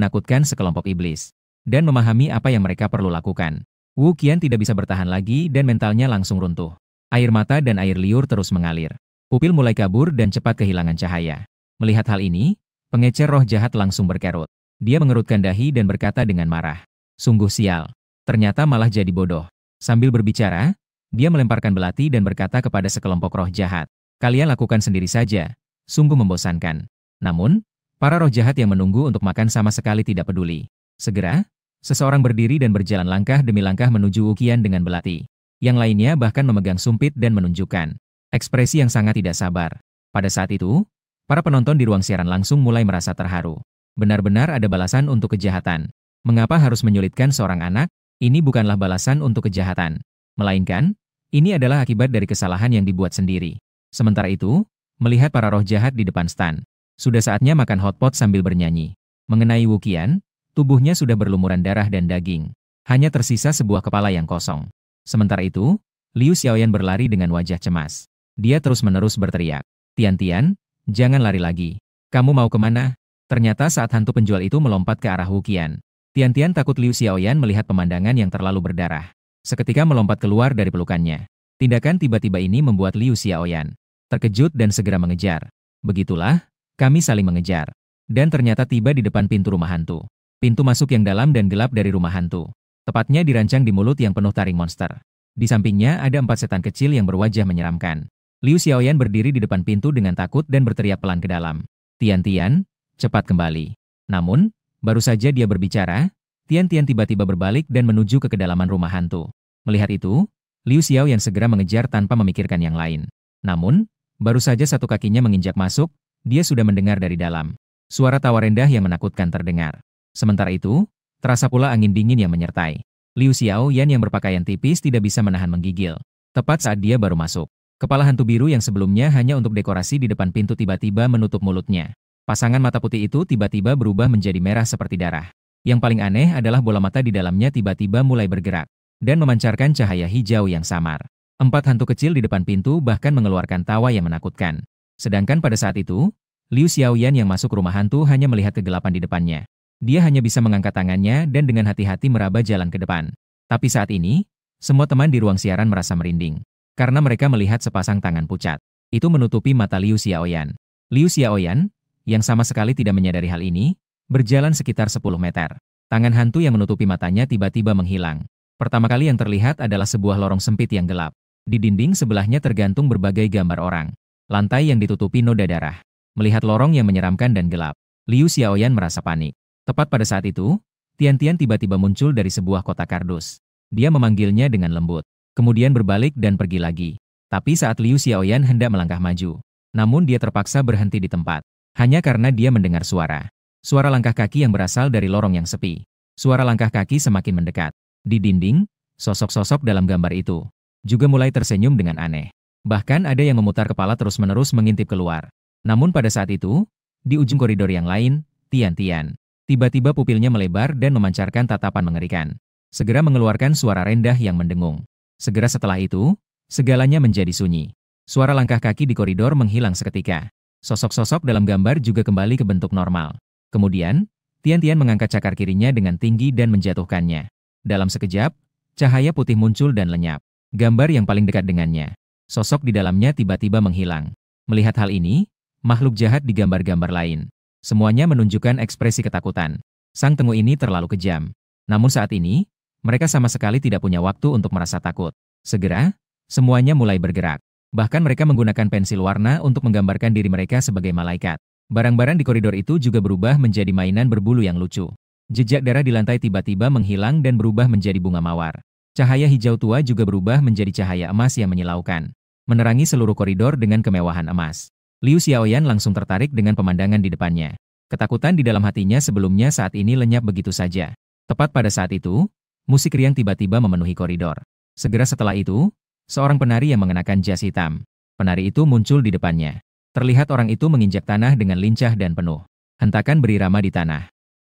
menakutkan sekelompok iblis, dan memahami apa yang mereka perlu lakukan, Wu Qian tidak bisa bertahan lagi dan mentalnya langsung runtuh. Air mata dan air liur terus mengalir. Pupil mulai kabur dan cepat kehilangan cahaya. Melihat hal ini, pengecer roh jahat langsung berkerut. Dia mengerutkan dahi dan berkata dengan marah. Sungguh sial. Ternyata malah jadi bodoh. Sambil berbicara, dia melemparkan belati dan berkata kepada sekelompok roh jahat. Kalian lakukan sendiri saja. Sungguh membosankan. Namun, para roh jahat yang menunggu untuk makan sama sekali tidak peduli. Segera, seseorang berdiri dan berjalan langkah demi langkah menuju Wuqian dengan belati. Yang lainnya bahkan memegang sumpit dan menunjukkan ekspresi yang sangat tidak sabar. Pada saat itu, para penonton di ruang siaran langsung mulai merasa terharu. Benar-benar ada balasan untuk kejahatan. Mengapa harus menyulitkan seorang anak? Ini bukanlah balasan untuk kejahatan. Melainkan, ini adalah akibat dari kesalahan yang dibuat sendiri. Sementara itu, melihat para roh jahat di depan stan, sudah saatnya makan hotpot sambil bernyanyi. Mengenai Wuqian, tubuhnya sudah berlumuran darah dan daging. Hanya tersisa sebuah kepala yang kosong. Sementara itu, Liu Xiaoyan berlari dengan wajah cemas. Dia terus-menerus berteriak. Tian-Tian, jangan lari lagi. Kamu mau kemana? Ternyata saat hantu penjual itu melompat ke arah Wuqian, Tian-Tian takut Liu Xiaoyan melihat pemandangan yang terlalu berdarah. Seketika melompat keluar dari pelukannya. Tindakan tiba-tiba ini membuat Liu Xiaoyan terkejut dan segera mengejar. Begitulah, kami saling mengejar. Dan ternyata tiba di depan pintu rumah hantu. Pintu masuk yang dalam dan gelap dari rumah hantu. Tepatnya dirancang di mulut yang penuh taring monster. Di sampingnya ada 4 setan kecil yang berwajah menyeramkan. Liu Xiaoyan berdiri di depan pintu dengan takut dan berteriak pelan ke dalam. Tian-Tian, cepat kembali. Namun, baru saja dia berbicara, Tian-Tian tiba-tiba berbalik dan menuju ke kedalaman rumah hantu. Melihat itu, Liu Xiaoyan segera mengejar tanpa memikirkan yang lain. Namun, baru saja satu kakinya menginjak masuk, dia sudah mendengar dari dalam. Suara tawa rendah yang menakutkan terdengar. Sementara itu, terasa pula angin dingin yang menyertai. Liu Xiaoyan yang berpakaian tipis tidak bisa menahan menggigil. Tepat saat dia baru masuk, kepala hantu biru yang sebelumnya hanya untuk dekorasi di depan pintu tiba-tiba menutup mulutnya. Pasangan mata putih itu tiba-tiba berubah menjadi merah seperti darah. Yang paling aneh adalah bola mata di dalamnya tiba-tiba mulai bergerak dan memancarkan cahaya hijau yang samar. 4 hantu kecil di depan pintu bahkan mengeluarkan tawa yang menakutkan. Sedangkan pada saat itu, Liu Xiaoyan yang masuk rumah hantu hanya melihat kegelapan di depannya. Dia hanya bisa mengangkat tangannya dan dengan hati-hati meraba jalan ke depan. Tapi saat ini, semua teman di ruang siaran merasa merinding. Karena mereka melihat sepasang tangan pucat. Itu menutupi mata Liu Xiaoyan. Liu Xiaoyan, yang sama sekali tidak menyadari hal ini, berjalan sekitar 10 meter. Tangan hantu yang menutupi matanya tiba-tiba menghilang. Pertama kali yang terlihat adalah sebuah lorong sempit yang gelap. Di dinding sebelahnya tergantung berbagai gambar orang. Lantai yang ditutupi noda darah. Melihat lorong yang menyeramkan dan gelap, Liu Xiaoyan merasa panik. Tepat pada saat itu, Tian-Tian tiba-tiba muncul dari sebuah kotak kardus. Dia memanggilnya dengan lembut, kemudian berbalik dan pergi lagi. Tapi saat Liu Xiaoyan hendak melangkah maju, namun dia terpaksa berhenti di tempat. Hanya karena dia mendengar suara. Suara langkah kaki yang berasal dari lorong yang sepi. Suara langkah kaki semakin mendekat. Di dinding, sosok-sosok dalam gambar itu juga mulai tersenyum dengan aneh. Bahkan ada yang memutar kepala terus-menerus mengintip keluar. Namun pada saat itu, di ujung koridor yang lain, Tian-Tian tiba-tiba pupilnya melebar dan memancarkan tatapan mengerikan. Segera mengeluarkan suara rendah yang mendengung. Segera setelah itu, segalanya menjadi sunyi. Suara langkah kaki di koridor menghilang seketika. Sosok-sosok dalam gambar juga kembali ke bentuk normal. Kemudian, Tian-Tian mengangkat cakar kirinya dengan tinggi dan menjatuhkannya. Dalam sekejap, cahaya putih muncul dan lenyap. Gambar yang paling dekat dengannya. Sosok di dalamnya tiba-tiba menghilang. Melihat hal ini, makhluk jahat di gambar-gambar lain. Semuanya menunjukkan ekspresi ketakutan. Sang Tengu ini terlalu kejam. Namun saat ini, mereka sama sekali tidak punya waktu untuk merasa takut. Segera, semuanya mulai bergerak. Bahkan mereka menggunakan pensil warna untuk menggambarkan diri mereka sebagai malaikat. Barang-barang di koridor itu juga berubah menjadi mainan berbulu yang lucu. Jejak darah di lantai tiba-tiba menghilang dan berubah menjadi bunga mawar. Cahaya hijau tua juga berubah menjadi cahaya emas yang menyilaukan, menerangi seluruh koridor dengan kemewahan emas. Liu Xiaoyan langsung tertarik dengan pemandangan di depannya. Ketakutan di dalam hatinya sebelumnya saat ini lenyap begitu saja. Tepat pada saat itu, musik riang tiba-tiba memenuhi koridor. Segera setelah itu, seorang penari yang mengenakan jas hitam. Penari itu muncul di depannya. Terlihat orang itu menginjak tanah dengan lincah dan penuh. Hentakan berirama di tanah.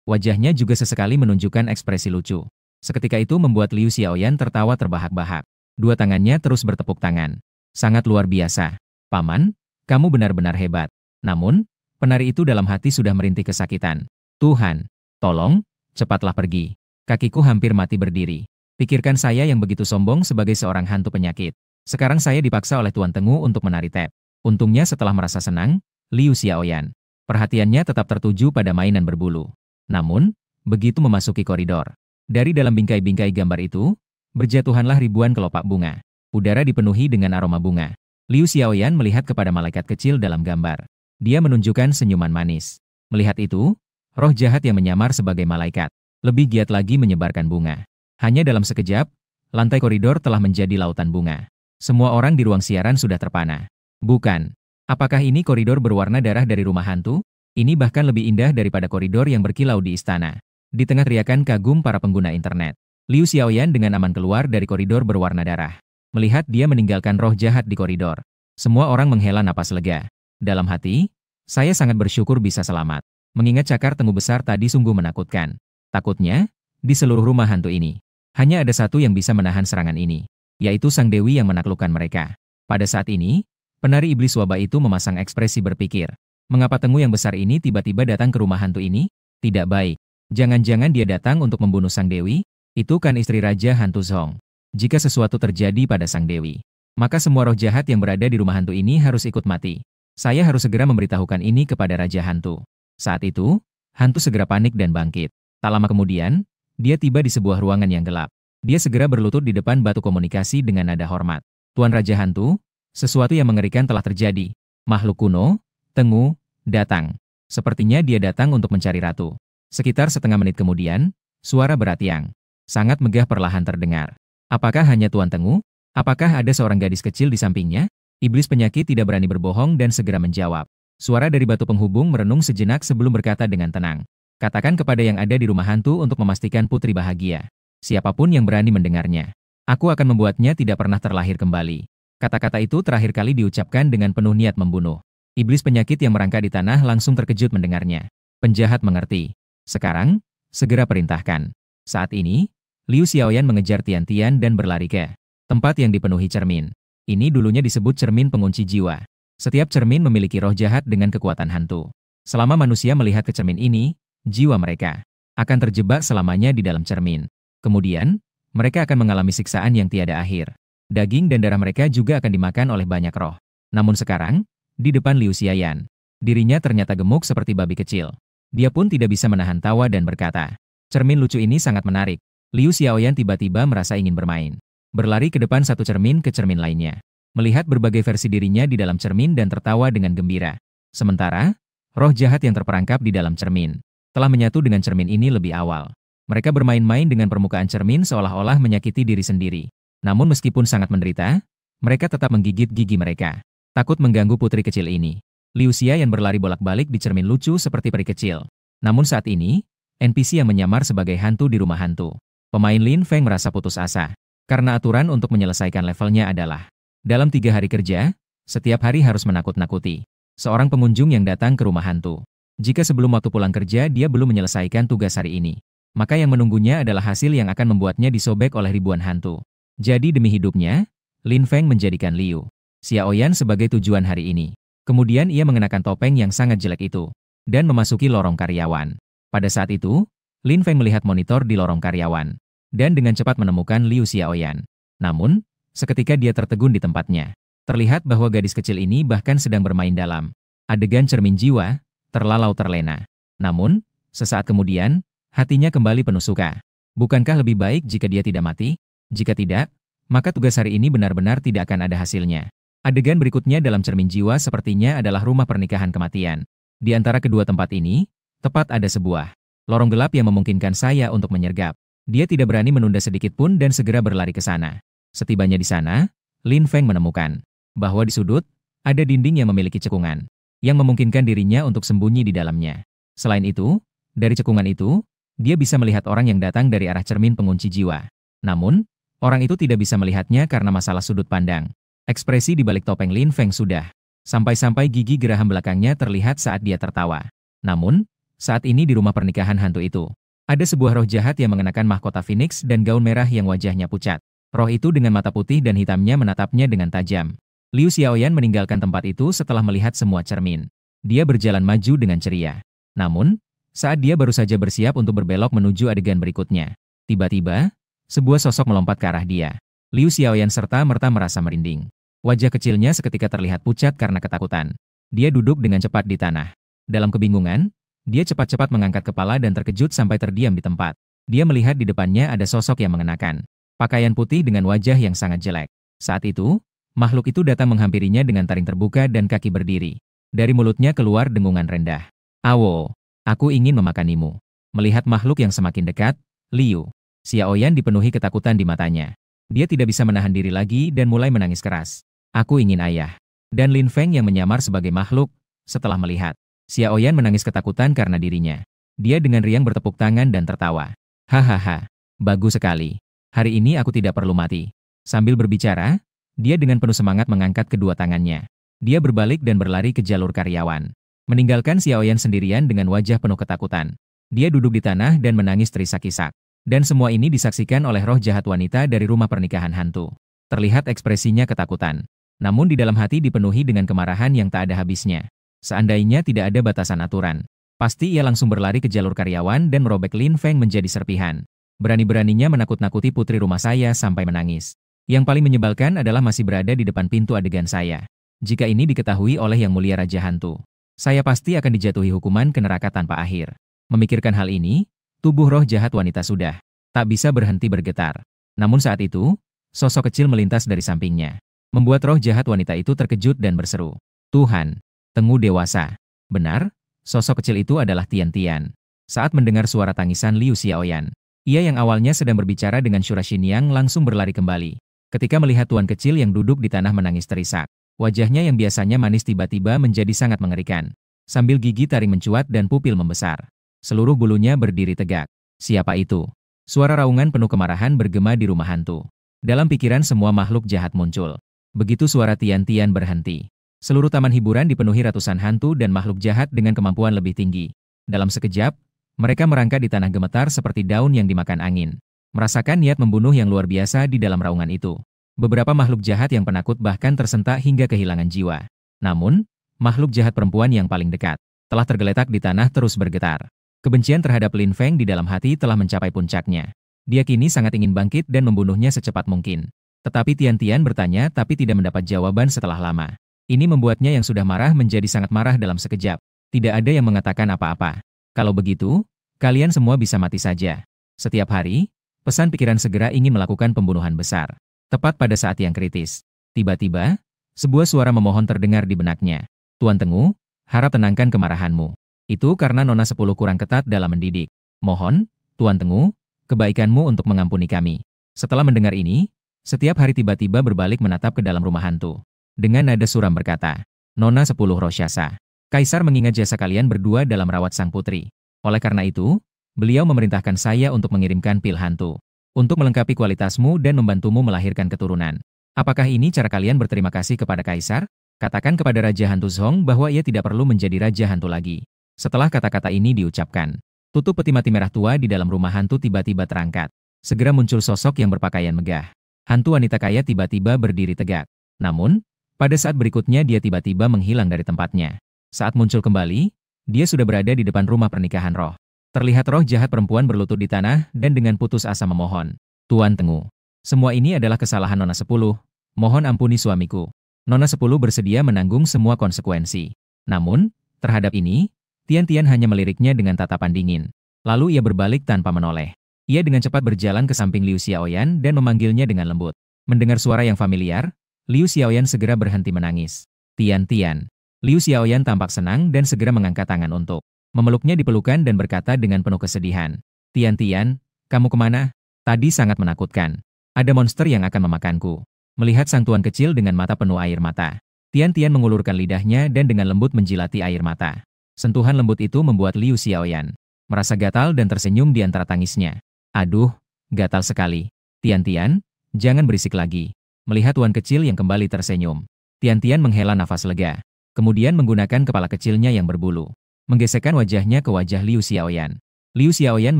Wajahnya juga sesekali menunjukkan ekspresi lucu. Seketika itu membuat Liu Xiaoyan tertawa terbahak-bahak. Dua tangannya terus bertepuk tangan. Sangat luar biasa. Paman, kamu benar-benar hebat. Namun, penari itu dalam hati sudah merintih kesakitan. Tuhan, tolong, cepatlah pergi. Kakiku hampir mati berdiri. Pikirkan saya yang begitu sombong sebagai seorang hantu penyakit. Sekarang saya dipaksa oleh Tuan Tengu untuk menari tap. Untungnya setelah merasa senang, Liu Xiaoyan, perhatiannya tetap tertuju pada mainan berbulu. Namun, begitu memasuki koridor, dari dalam bingkai-bingkai gambar itu, berjatuhanlah ribuan kelopak bunga. Udara dipenuhi dengan aroma bunga. Liu Xiaoyan melihat kepada malaikat kecil dalam gambar. Dia menunjukkan senyuman manis. Melihat itu, roh jahat yang menyamar sebagai malaikat, lebih giat lagi menyebarkan bunga. Hanya dalam sekejap, lantai koridor telah menjadi lautan bunga. Semua orang di ruang siaran sudah terpana. Bukan. Apakah ini koridor berwarna darah dari rumah hantu? Ini bahkan lebih indah daripada koridor yang berkilau di istana. Di tengah teriakan kagum para pengguna internet, Liu Xiaoyan dengan aman keluar dari koridor berwarna darah. Melihat dia meninggalkan roh jahat di koridor, semua orang menghela napas lega. Dalam hati, saya sangat bersyukur bisa selamat. Mengingat cakar tengu besar tadi sungguh menakutkan. Takutnya, di seluruh rumah hantu ini, hanya ada satu yang bisa menahan serangan ini, yaitu Sang Dewi yang menaklukkan mereka. Pada saat ini, penari iblis wabah itu memasang ekspresi berpikir. Mengapa tengu yang besar ini tiba-tiba datang ke rumah hantu ini? Tidak baik. Jangan-jangan dia datang untuk membunuh Sang Dewi? Itu kan istri Raja Hantu Zhong. Jika sesuatu terjadi pada Sang Dewi, maka semua roh jahat yang berada di rumah hantu ini harus ikut mati. Saya harus segera memberitahukan ini kepada Raja Hantu. Saat itu, hantu segera panik dan bangkit. Tak lama kemudian, dia tiba di sebuah ruangan yang gelap. Dia segera berlutut di depan batu komunikasi dengan nada hormat. Tuan Raja Hantu, sesuatu yang mengerikan telah terjadi. Makhluk kuno, Tengu, datang. Sepertinya dia datang untuk mencari ratu. Sekitar setengah menit kemudian, suara berat yang sangat megah perlahan terdengar. Apakah hanya Tuan Tengu? Apakah ada seorang gadis kecil di sampingnya? Iblis penyakit tidak berani berbohong dan segera menjawab. Suara dari batu penghubung merenung sejenak sebelum berkata dengan tenang. Katakan kepada yang ada di rumah hantu untuk memastikan putri bahagia. Siapapun yang berani mendengarnya, aku akan membuatnya tidak pernah terlahir kembali. Kata-kata itu terakhir kali diucapkan dengan penuh niat membunuh. Iblis penyakit yang merangkak di tanah langsung terkejut mendengarnya. Penjahat mengerti. Sekarang, segera perintahkan. Saat ini, Liu Xiaoyan mengejar Tian-Tian dan berlari ke tempat yang dipenuhi cermin. Ini dulunya disebut cermin pengunci jiwa. Setiap cermin memiliki roh jahat dengan kekuatan hantu. Selama manusia melihat ke cermin ini, jiwa mereka akan terjebak selamanya di dalam cermin. Kemudian, mereka akan mengalami siksaan yang tiada akhir. Daging dan darah mereka juga akan dimakan oleh banyak roh. Namun sekarang, di depan Liu Xiaoyan, dirinya ternyata gemuk seperti babi kecil. Dia pun tidak bisa menahan tawa dan berkata, cermin lucu ini sangat menarik. Liu Xiaoyan tiba-tiba merasa ingin bermain. Berlari ke depan satu cermin ke cermin lainnya. Melihat berbagai versi dirinya di dalam cermin dan tertawa dengan gembira. Sementara, roh jahat yang terperangkap di dalam cermin telah menyatu dengan cermin ini lebih awal. Mereka bermain-main dengan permukaan cermin seolah-olah menyakiti diri sendiri. Namun meskipun sangat menderita, mereka tetap menggigit gigi mereka. Takut mengganggu putri kecil ini, Liu Xiaoyan berlari bolak-balik di cermin lucu seperti peri kecil. Namun saat ini, NPC yang menyamar sebagai hantu di rumah hantu. Pemain Lin Feng merasa putus asa. Karena aturan untuk menyelesaikan levelnya adalah dalam 3 hari kerja, setiap hari harus menakut-nakuti seorang pengunjung yang datang ke rumah hantu. Jika sebelum waktu pulang kerja dia belum menyelesaikan tugas hari ini, maka yang menunggunya adalah hasil yang akan membuatnya disobek oleh ribuan hantu. Jadi demi hidupnya, Lin Feng menjadikan Liu Xiaoyan sebagai tujuan hari ini. Kemudian ia mengenakan topeng yang sangat jelek itu dan memasuki lorong karyawan. Pada saat itu, Lin Feng melihat monitor di lorong karyawan dan dengan cepat menemukan Liu Xiaoyan. Namun, seketika dia tertegun di tempatnya. Terlihat bahwa gadis kecil ini bahkan sedang bermain dalam adegan cermin jiwa, terlalau terlena. Namun, sesaat kemudian, hatinya kembali penuh suka. Bukankah lebih baik jika dia tidak mati? Jika tidak, maka tugas hari ini benar-benar tidak akan ada hasilnya. Adegan berikutnya dalam cermin jiwa sepertinya adalah rumah pernikahan kematian. Di antara kedua tempat ini, tepat ada sebuah lorong gelap yang memungkinkan saya untuk menyergap. Dia tidak berani menunda sedikit pun dan segera berlari ke sana. Setibanya di sana, Lin Feng menemukan bahwa di sudut ada dinding yang memiliki cekungan yang memungkinkan dirinya untuk sembunyi di dalamnya. Selain itu, dari cekungan itu, dia bisa melihat orang yang datang dari arah cermin pengunci jiwa. Namun, orang itu tidak bisa melihatnya karena masalah sudut pandang. Ekspresi di balik topeng Lin Feng sudah sampai-sampai gigi geraham belakangnya terlihat saat dia tertawa. Namun, saat ini di rumah pernikahan hantu itu, ada sebuah roh jahat yang mengenakan mahkota Phoenix dan gaun merah yang wajahnya pucat. Roh itu dengan mata putih dan hitamnya menatapnya dengan tajam. Liu Xiaoyan meninggalkan tempat itu setelah melihat semua cermin. Dia berjalan maju dengan ceria. Namun, saat dia baru saja bersiap untuk berbelok menuju adegan berikutnya, tiba-tiba, sebuah sosok melompat ke arah dia. Liu Xiaoyan serta-merta merasa merinding. Wajah kecilnya seketika terlihat pucat karena ketakutan. Dia duduk dengan cepat di tanah. Dalam kebingungan, dia cepat-cepat mengangkat kepala dan terkejut sampai terdiam di tempat. Dia melihat di depannya ada sosok yang mengenakan pakaian putih dengan wajah yang sangat jelek. Saat itu, makhluk itu datang menghampirinya dengan taring terbuka dan kaki berdiri. Dari mulutnya keluar dengungan rendah. "Awo, aku ingin memakanimu." Melihat makhluk yang semakin dekat, Liu Xiaoyan dipenuhi ketakutan di matanya. Dia tidak bisa menahan diri lagi dan mulai menangis keras. "Aku ingin ayah." Dan Lin Feng yang menyamar sebagai makhluk, setelah melihat Xiaoyan menangis ketakutan karena dirinya. Dia dengan riang bertepuk tangan dan tertawa. "Hahaha, bagus sekali. Hari ini aku tidak perlu mati." Sambil berbicara, dia dengan penuh semangat mengangkat kedua tangannya. Dia berbalik dan berlari ke jalur karyawan. Meninggalkan Xiaoyan sendirian dengan wajah penuh ketakutan. Dia duduk di tanah dan menangis terisak-isak. Dan semua ini disaksikan oleh roh jahat wanita dari rumah pernikahan hantu. Terlihat ekspresinya ketakutan. Namun di dalam hati dipenuhi dengan kemarahan yang tak ada habisnya. Seandainya tidak ada batasan aturan, pasti ia langsung berlari ke jalur karyawan dan merobek Lin Feng menjadi serpihan. Berani-beraninya menakut-nakuti putri rumah saya sampai menangis. Yang paling menyebalkan adalah masih berada di depan pintu adegan saya. Jika ini diketahui oleh Yang Mulia Raja Hantu, saya pasti akan dijatuhi hukuman ke neraka tanpa akhir. Memikirkan hal ini, tubuh roh jahat wanita sudah tak bisa berhenti bergetar. Namun saat itu, sosok kecil melintas dari sampingnya, membuat roh jahat wanita itu terkejut dan berseru, "Tuhan, Tengu dewasa." Benar, sosok kecil itu adalah Tian Tian. Saat mendengar suara tangisan Liu Xiaoyan, ia yang awalnya sedang berbicara dengan Shura Xinyang langsung berlari kembali. Ketika melihat tuan kecil yang duduk di tanah menangis terisak, wajahnya yang biasanya manis tiba-tiba menjadi sangat mengerikan. Sambil gigi taring mencuat dan pupil membesar. Seluruh bulunya berdiri tegak. "Siapa itu?" Suara raungan penuh kemarahan bergema di rumah hantu. Dalam pikiran semua makhluk jahat muncul. Begitu suara Tian Tian berhenti, seluruh taman hiburan dipenuhi ratusan hantu dan makhluk jahat dengan kemampuan lebih tinggi. Dalam sekejap, mereka merangkak di tanah gemetar seperti daun yang dimakan angin. Merasakan niat membunuh yang luar biasa di dalam raungan itu. Beberapa makhluk jahat yang penakut bahkan tersentak hingga kehilangan jiwa. Namun, makhluk jahat perempuan yang paling dekat telah tergeletak di tanah terus bergetar. Kebencian terhadap Lin Feng di dalam hati telah mencapai puncaknya. Dia kini sangat ingin bangkit dan membunuhnya secepat mungkin. Tetapi Tian Tian bertanya tapi tidak mendapat jawaban setelah lama. Ini membuatnya yang sudah marah menjadi sangat marah dalam sekejap. Tidak ada yang mengatakan apa-apa. "Kalau begitu, kalian semua bisa mati saja." Setiap hari, pesan pikiran segera ingin melakukan pembunuhan besar. Tepat pada saat yang kritis, tiba-tiba, sebuah suara memohon terdengar di benaknya. "Tuan Tengu, harap tenangkan kemarahanmu. Itu karena Nona 10 kurang ketat dalam mendidik. Mohon, Tuan Tengu, kebaikanmu untuk mengampuni kami." Setelah mendengar ini, setiap hari tiba-tiba berbalik menatap ke dalam rumah hantu. Dengan nada suram berkata, "Nona 10 Rosyasa, Kaisar mengingat jasa kalian berdua dalam merawat sang putri. Oleh karena itu, beliau memerintahkan saya untuk mengirimkan pil hantu. Untuk melengkapi kualitasmu dan membantumu melahirkan keturunan. Apakah ini cara kalian berterima kasih kepada Kaisar? Katakan kepada Raja Hantu Zhong bahwa ia tidak perlu menjadi Raja Hantu lagi." Setelah kata-kata ini diucapkan, tutup peti mati merah tua di dalam rumah hantu tiba-tiba terangkat. Segera muncul sosok yang berpakaian megah. Hantu wanita kaya tiba-tiba berdiri tegak. Namun, pada saat berikutnya dia tiba-tiba menghilang dari tempatnya. Saat muncul kembali, dia sudah berada di depan rumah pernikahan roh. Terlihat roh jahat perempuan berlutut di tanah dan dengan putus asa memohon, "Tuan Tengu, semua ini adalah kesalahan Nona 10. Mohon ampuni suamiku." Nona 10 bersedia menanggung semua konsekuensi. Namun, terhadap ini, Tian Tian hanya meliriknya dengan tatapan dingin. Lalu ia berbalik tanpa menoleh. Ia dengan cepat berjalan ke samping Liu Xiaoyan dan memanggilnya dengan lembut. Mendengar suara yang familiar, Liu Xiaoyan segera berhenti menangis. "Tian Tian." Liu Xiaoyan tampak senang dan segera mengangkat tangan untuk memeluknya di pelukan dan berkata dengan penuh kesedihan, "Tian Tian, kamu kemana? Tadi sangat menakutkan. Ada monster yang akan memakanku." Melihat sang tuan kecil dengan mata penuh air mata, Tian Tian mengulurkan lidahnya dan dengan lembut menjilati air mata. Sentuhan lembut itu membuat Liu Xiaoyan merasa gatal dan tersenyum di antara tangisnya. "Aduh, gatal sekali. Tian Tian, jangan berisik lagi." Melihat tuan kecil yang kembali tersenyum, Tian Tian menghela nafas lega. Kemudian menggunakan kepala kecilnya yang berbulu, menggesekkan wajahnya ke wajah Liu Xiaoyan. Liu Xiaoyan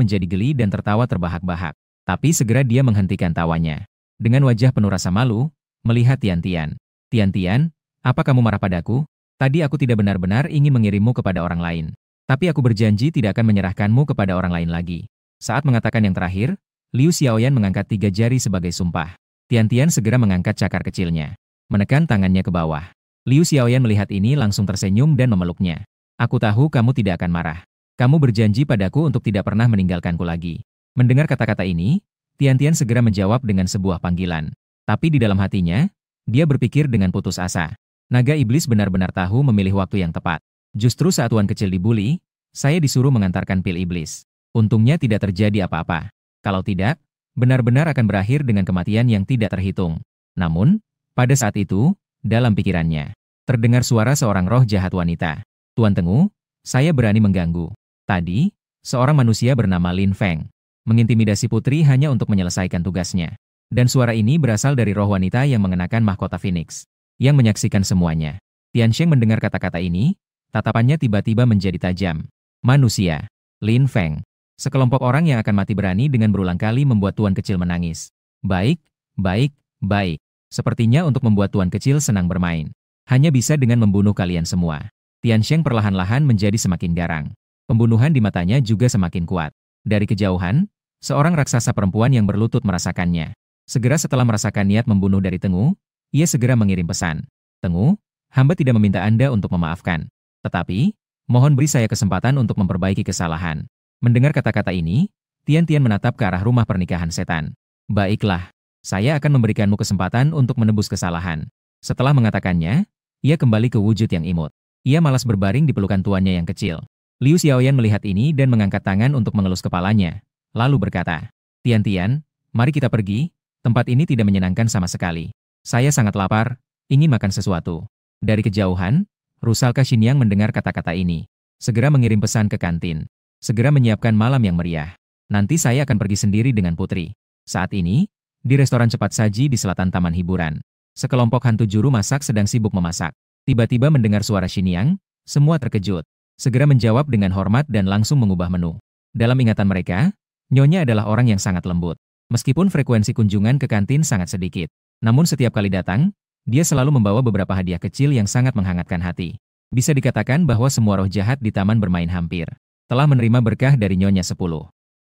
menjadi geli dan tertawa terbahak-bahak. Tapi segera dia menghentikan tawanya. Dengan wajah penuh rasa malu, melihat Tian Tian. "Tian Tian, apa kamu marah padaku? Tadi aku tidak benar-benar ingin mengirimmu kepada orang lain. Tapi aku berjanji tidak akan menyerahkanmu kepada orang lain lagi." Saat mengatakan yang terakhir, Liu Xiaoyan mengangkat 3 jari sebagai sumpah. Tian Tian segera mengangkat cakar kecilnya. menekan tangannya ke bawah. Liu Xiaoyan melihat ini langsung tersenyum dan memeluknya. Aku tahu kamu tidak akan marah. Kamu berjanji padaku untuk tidak pernah meninggalkanku lagi. Mendengar kata-kata ini, Tian segera menjawab dengan sebuah panggilan. Tapi di dalam hatinya, dia berpikir dengan putus asa. Naga iblis benar-benar tahu memilih waktu yang tepat. Justru saat tuan kecil dibully, saya disuruh mengantarkan pil iblis. Untungnya tidak terjadi apa-apa. Kalau tidak, benar-benar akan berakhir dengan kematian yang tidak terhitung. Namun, pada saat itu, dalam pikirannya, terdengar suara seorang roh jahat wanita. Tuan Tengu, saya berani mengganggu. Tadi, seorang manusia bernama Lin Feng mengintimidasi putri hanya untuk menyelesaikan tugasnya. Dan suara ini berasal dari roh wanita yang mengenakan mahkota Phoenix, yang menyaksikan semuanya. Tiansheng mendengar kata-kata ini, tatapannya tiba-tiba menjadi tajam. Manusia, Lin Feng, sekelompok orang yang akan mati berani dengan berulang kali membuat tuan kecil menangis. Baik, baik, baik. Sepertinya untuk membuat tuan kecil senang bermain. Hanya bisa dengan membunuh kalian semua. Tiansheng perlahan-lahan menjadi semakin garang. Pembunuhan di matanya juga semakin kuat. Dari kejauhan, seorang raksasa perempuan yang berlutut merasakannya. Segera setelah merasakan niat membunuh dari Tengu, ia segera mengirim pesan. Tengu, hamba tidak meminta Anda untuk memaafkan. Tetapi, mohon beri saya kesempatan untuk memperbaiki kesalahan. Mendengar kata-kata ini, Tian menatap ke arah rumah pernikahan setan. Baiklah, saya akan memberikanmu kesempatan untuk menebus kesalahan. Setelah mengatakannya, ia kembali ke wujud yang imut. Ia malas berbaring di pelukan tuannya yang kecil. Liu Xiaoyan melihat ini dan mengangkat tangan untuk mengelus kepalanya. Lalu berkata, Tian, mari kita pergi, tempat ini tidak menyenangkan sama sekali. Saya sangat lapar, ingin makan sesuatu. Dari kejauhan, Rusalka Xinyang mendengar kata-kata ini. Segera mengirim pesan ke kantin. Segera menyiapkan malam yang meriah. Nanti saya akan pergi sendiri dengan putri. Saat ini, di restoran cepat saji di selatan taman hiburan, sekelompok hantu juru masak sedang sibuk memasak. Tiba-tiba mendengar suara Xinyang, semua terkejut. Segera menjawab dengan hormat dan langsung mengubah menu. Dalam ingatan mereka, Nyonya adalah orang yang sangat lembut. Meskipun frekuensi kunjungan ke kantin sangat sedikit, namun setiap kali datang, dia selalu membawa beberapa hadiah kecil yang sangat menghangatkan hati. Bisa dikatakan bahwa semua roh jahat di taman bermain hampir telah menerima berkah dari Nyonya 10.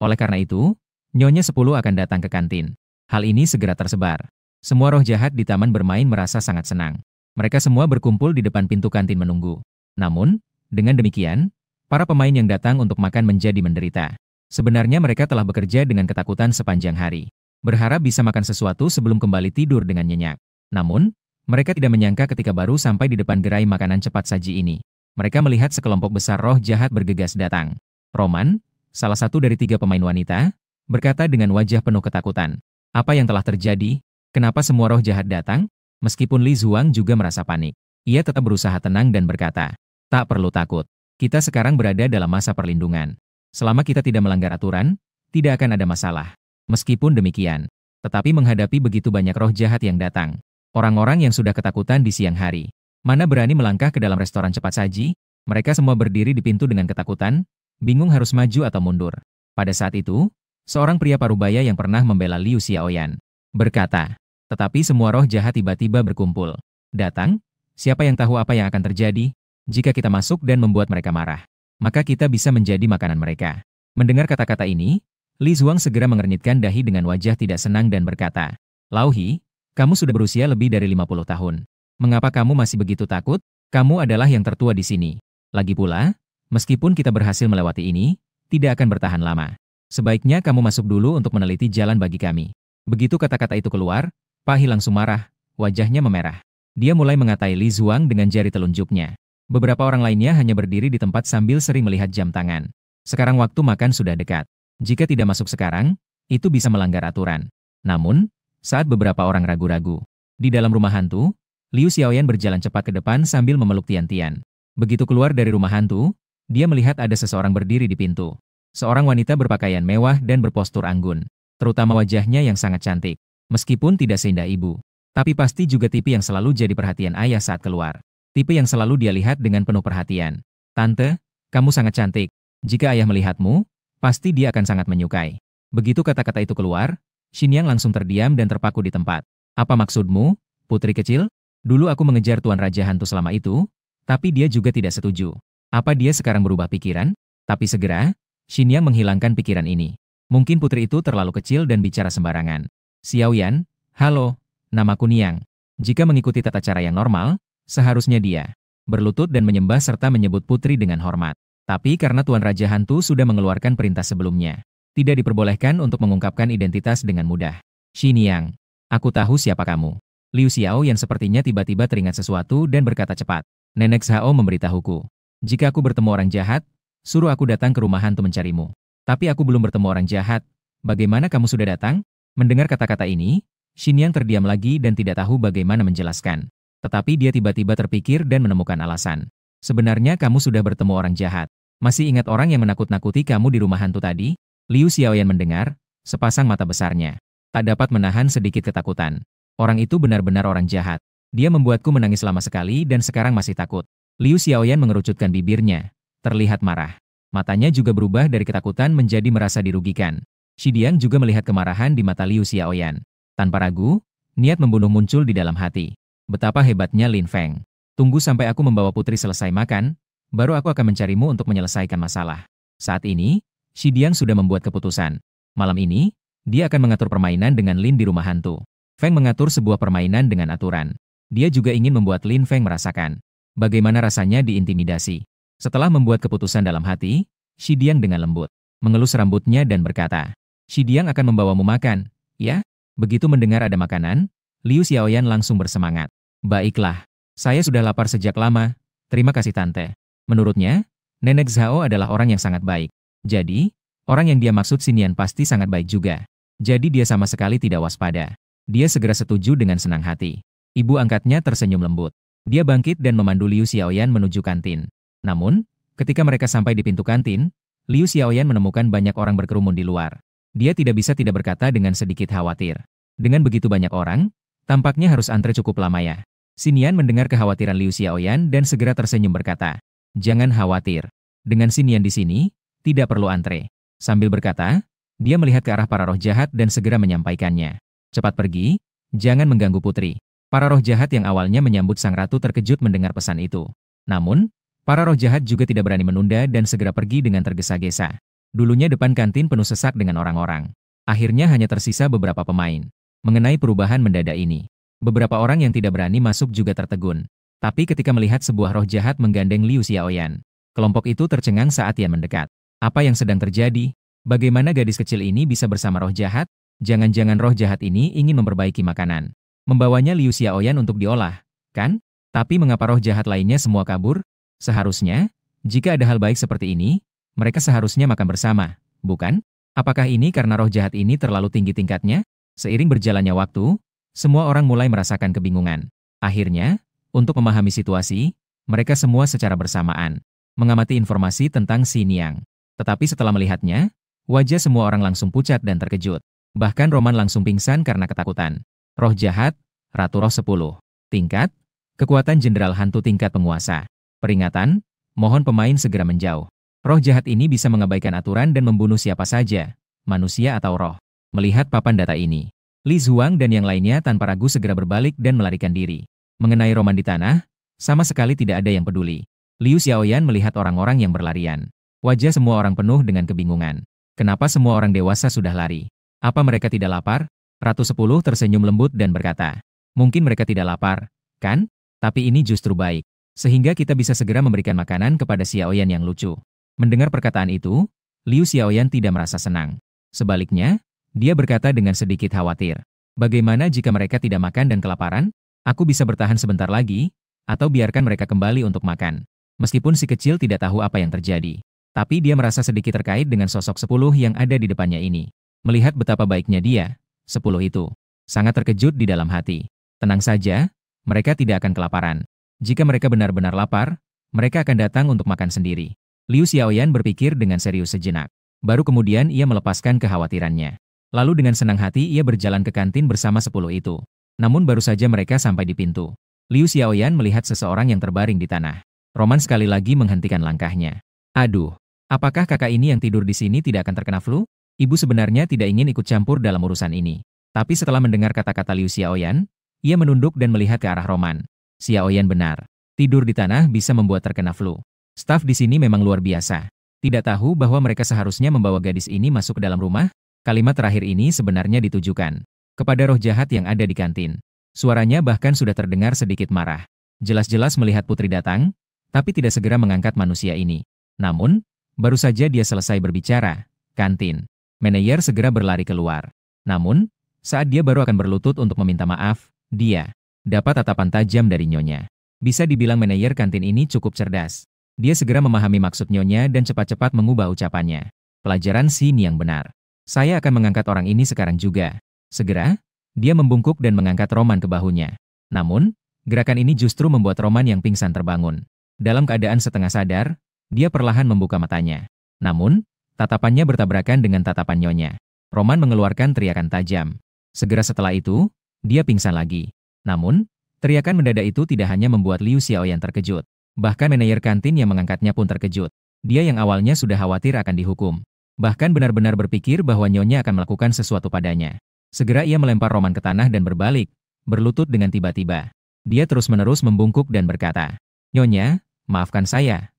Oleh karena itu, Nyonya 10 akan datang ke kantin. Hal ini segera tersebar. Semua roh jahat di taman bermain merasa sangat senang. Mereka semua berkumpul di depan pintu kantin menunggu. Namun, dengan demikian, para pemain yang datang untuk makan menjadi menderita. Sebenarnya mereka telah bekerja dengan ketakutan sepanjang hari. Berharap bisa makan sesuatu sebelum kembali tidur dengan nyenyak. Namun, mereka tidak menyangka ketika baru sampai di depan gerai makanan cepat saji ini. Mereka melihat sekelompok besar roh jahat bergegas datang. Roman, salah satu dari 3 pemain wanita, berkata dengan wajah penuh ketakutan. Apa yang telah terjadi? Kenapa semua roh jahat datang? Meskipun Li Zuang juga merasa panik, ia tetap berusaha tenang dan berkata, tak perlu takut. Kita sekarang berada dalam masa perlindungan. Selama kita tidak melanggar aturan, tidak akan ada masalah. Meskipun demikian, tetapi menghadapi begitu banyak roh jahat yang datang, orang-orang yang sudah ketakutan di siang hari, mana berani melangkah ke dalam restoran cepat saji? Mereka semua berdiri di pintu dengan ketakutan, bingung harus maju atau mundur. Pada saat itu, seorang pria parubaya yang pernah membela Liu Xiaoyan berkata, tetapi semua roh jahat tiba-tiba berkumpul. Datang, siapa yang tahu apa yang akan terjadi? Jika kita masuk dan membuat mereka marah, maka kita bisa menjadi makanan mereka. Mendengar kata-kata ini, Li Zuang segera mengernyitkan dahi dengan wajah tidak senang dan berkata, Lauhi, kamu sudah berusia lebih dari 50 tahun. Mengapa kamu masih begitu takut? Kamu adalah yang tertua di sini. Lagi pula, meskipun kita berhasil melewati ini, tidak akan bertahan lama. Sebaiknya kamu masuk dulu untuk meneliti jalan bagi kami. Begitu kata-kata itu keluar, Pahi langsung marah, wajahnya memerah. Dia mulai mengatai Li Zuang dengan jari telunjuknya. Beberapa orang lainnya hanya berdiri di tempat sambil sering melihat jam tangan. Sekarang waktu makan sudah dekat. Jika tidak masuk sekarang, itu bisa melanggar aturan. Namun, saat beberapa orang ragu-ragu, di dalam rumah hantu, Liu Xiaoyan berjalan cepat ke depan sambil memeluk Tian. Begitu keluar dari rumah hantu, dia melihat ada seseorang berdiri di pintu. Seorang wanita berpakaian mewah dan berpostur anggun, terutama wajahnya yang sangat cantik. Meskipun tidak seindah ibu, tapi pasti juga tipe yang selalu jadi perhatian ayah saat keluar. Tipe yang selalu dia lihat dengan penuh perhatian. Tante, kamu sangat cantik. Jika ayah melihatmu, pasti dia akan sangat menyukai. Begitu kata-kata itu keluar, Xinyang langsung terdiam dan terpaku di tempat. Apa maksudmu, putri kecil? Dulu aku mengejar Tuan Raja Hantu selama itu, tapi dia juga tidak setuju. Apa dia sekarang berubah pikiran? Tapi segera, Xinyang menghilangkan pikiran ini. Mungkin putri itu terlalu kecil dan bicara sembarangan. Xiaoyan, halo, namaku Niang. Jika mengikuti tata cara yang normal, seharusnya dia berlutut dan menyembah serta menyebut putri dengan hormat. Tapi karena Tuan Raja Hantu sudah mengeluarkan perintah sebelumnya, tidak diperbolehkan untuk mengungkapkan identitas dengan mudah. Xiniang, aku tahu siapa kamu. Liu Xiao yang sepertinya tiba-tiba teringat sesuatu dan berkata cepat. Nenek Zhao memberitahuku. Jika aku bertemu orang jahat, suruh aku datang ke rumah hantu mencarimu. Tapi aku belum bertemu orang jahat. Bagaimana kamu sudah datang? Mendengar kata-kata ini, Xiniang terdiam lagi dan tidak tahu bagaimana menjelaskan. Tetapi dia tiba-tiba terpikir dan menemukan alasan. Sebenarnya kamu sudah bertemu orang jahat. Masih ingat orang yang menakut-nakuti kamu di rumah hantu tadi? Liu Xiaoyan mendengar, sepasang mata besarnya tak dapat menahan sedikit ketakutan. Orang itu benar-benar orang jahat. Dia membuatku menangis lama sekali dan sekarang masih takut. Liu Xiaoyan mengerucutkan bibirnya, terlihat marah. Matanya juga berubah dari ketakutan menjadi merasa dirugikan. Xidiang juga melihat kemarahan di mata Liu Xiaoyan. Tanpa ragu, niat membunuh muncul di dalam hati. Betapa hebatnya Lin Feng. Tunggu sampai aku membawa putri selesai makan, baru aku akan mencarimu untuk menyelesaikan masalah. Saat ini, Xidiang sudah membuat keputusan. Malam ini, dia akan mengatur permainan dengan Lin di rumah hantu. Feng mengatur sebuah permainan dengan aturan. Dia juga ingin membuat Lin Feng merasakan bagaimana rasanya diintimidasi. Setelah membuat keputusan dalam hati, Xidiang dengan lembut mengelus rambutnya dan berkata, Xidiang akan membawamu makan, ya? Begitu mendengar ada makanan, Liu Xiaoyan langsung bersemangat. Baiklah, saya sudah lapar sejak lama, terima kasih tante. Menurutnya, Nenek Zhao adalah orang yang sangat baik. Jadi, orang yang dia maksud Xinian pasti sangat baik juga. Jadi dia sama sekali tidak waspada. Dia segera setuju dengan senang hati. Ibu angkatnya tersenyum lembut. Dia bangkit dan memandu Liu Xiaoyan menuju kantin. Namun, ketika mereka sampai di pintu kantin, Liu Xiaoyan menemukan banyak orang berkerumun di luar. Dia tidak bisa tidak berkata dengan sedikit khawatir. Dengan begitu banyak orang, tampaknya harus antre cukup lama ya. Xinian mendengar kekhawatiran Liu Xiaoyan dan segera tersenyum berkata, jangan khawatir. Dengan Xinian di sini, tidak perlu antre. Sambil berkata, dia melihat ke arah para roh jahat dan segera menyampaikannya. Cepat pergi, jangan mengganggu putri. Para roh jahat yang awalnya menyambut sang ratu terkejut mendengar pesan itu. Namun, para roh jahat juga tidak berani menunda dan segera pergi dengan tergesa-gesa. Dulunya depan kantin penuh sesak dengan orang-orang. Akhirnya hanya tersisa beberapa pemain. Mengenai perubahan mendadak ini, beberapa orang yang tidak berani masuk juga tertegun. Tapi ketika melihat sebuah roh jahat menggandeng Liu Xiaoyan, kelompok itu tercengang saat ia mendekat. Apa yang sedang terjadi? Bagaimana gadis kecil ini bisa bersama roh jahat? Jangan-jangan roh jahat ini ingin memperbaiki makanan. Membawanya Liu Xiaoyan untuk diolah, kan? Tapi mengapa roh jahat lainnya semua kabur? Seharusnya, jika ada hal baik seperti ini, mereka seharusnya makan bersama, bukan? Apakah ini karena roh jahat ini terlalu tinggi tingkatnya? Seiring berjalannya waktu, semua orang mulai merasakan kebingungan. Akhirnya, untuk memahami situasi, mereka semua secara bersamaan mengamati informasi tentang Xiniang. Tetapi setelah melihatnya, wajah semua orang langsung pucat dan terkejut. Bahkan Roman langsung pingsan karena ketakutan. Roh jahat, Ratu Roh 10. Tingkat, kekuatan jenderal hantu tingkat penguasa. Peringatan, mohon pemain segera menjauh. Roh jahat ini bisa mengabaikan aturan dan membunuh siapa saja, manusia atau roh. Melihat papan data ini, Li Zuang dan yang lainnya tanpa ragu segera berbalik dan melarikan diri. Mengenai Roman di tanah, sama sekali tidak ada yang peduli. Liu Xiaoyan melihat orang-orang yang berlarian. Wajah semua orang penuh dengan kebingungan. Kenapa semua orang dewasa sudah lari? Apa mereka tidak lapar? Ratu 10 tersenyum lembut dan berkata, mungkin mereka tidak lapar, kan? Tapi ini justru baik. Sehingga kita bisa segera memberikan makanan kepada Xiaoyan yang lucu. Mendengar perkataan itu, Liu Xiaoyan tidak merasa senang. Sebaliknya, dia berkata dengan sedikit khawatir. Bagaimana jika mereka tidak makan dan kelaparan? Aku bisa bertahan sebentar lagi, atau biarkan mereka kembali untuk makan. Meskipun si kecil tidak tahu apa yang terjadi. Tapi dia merasa sedikit terkait dengan sosok 10 yang ada di depannya ini. Melihat betapa baiknya dia, 10 itu sangat terkejut di dalam hati. Tenang saja, mereka tidak akan kelaparan. Jika mereka benar-benar lapar, mereka akan datang untuk makan sendiri. Liu Xiaoyan berpikir dengan serius sejenak. Baru kemudian ia melepaskan kekhawatirannya. Lalu dengan senang hati ia berjalan ke kantin bersama 10 itu. Namun baru saja mereka sampai di pintu, Liu Xiaoyan melihat seseorang yang terbaring di tanah. Roman sekali lagi menghentikan langkahnya. Aduh, apakah kakak ini yang tidur di sini tidak akan terkena flu? Ibu sebenarnya tidak ingin ikut campur dalam urusan ini. Tapi setelah mendengar kata-kata Liu Xiaoyan, ia menunduk dan melihat ke arah Roman. Xiaoyan benar. Tidur di tanah bisa membuat terkena flu. Staf di sini memang luar biasa. Tidak tahu bahwa mereka seharusnya membawa gadis ini masuk ke dalam rumah? Kalimat terakhir ini sebenarnya ditujukan kepada roh jahat yang ada di kantin. Suaranya bahkan sudah terdengar sedikit marah. Jelas-jelas melihat putri datang, tapi tidak segera mengangkat manusia ini. Namun, baru saja dia selesai berbicara, kantin. Meneyer segera berlari keluar. Namun, saat dia baru akan berlutut untuk meminta maaf, dia dapat tatapan tajam dari nyonya. Bisa dibilang Meneyer kantin ini cukup cerdas. Dia segera memahami maksud nyonya dan cepat-cepat mengubah ucapannya. Pelajaran Xin yang benar. Saya akan mengangkat orang ini sekarang juga. Segera, dia membungkuk dan mengangkat Roman ke bahunya. Namun, gerakan ini justru membuat Roman yang pingsan terbangun. Dalam keadaan setengah sadar, dia perlahan membuka matanya. Namun, tatapannya bertabrakan dengan tatapan nyonya. Roman mengeluarkan teriakan tajam. Segera setelah itu, dia pingsan lagi. Namun, teriakan mendadak itu tidak hanya membuat Liu Xiaoyan terkejut. Bahkan manajer kantin yang mengangkatnya pun terkejut. Dia yang awalnya sudah khawatir akan dihukum. Bahkan benar-benar berpikir bahwa nyonya akan melakukan sesuatu padanya. Segera ia melempar Roman ke tanah dan berbalik, berlutut dengan tiba-tiba. Dia terus-menerus membungkuk dan berkata, "Nyonya, maafkan saya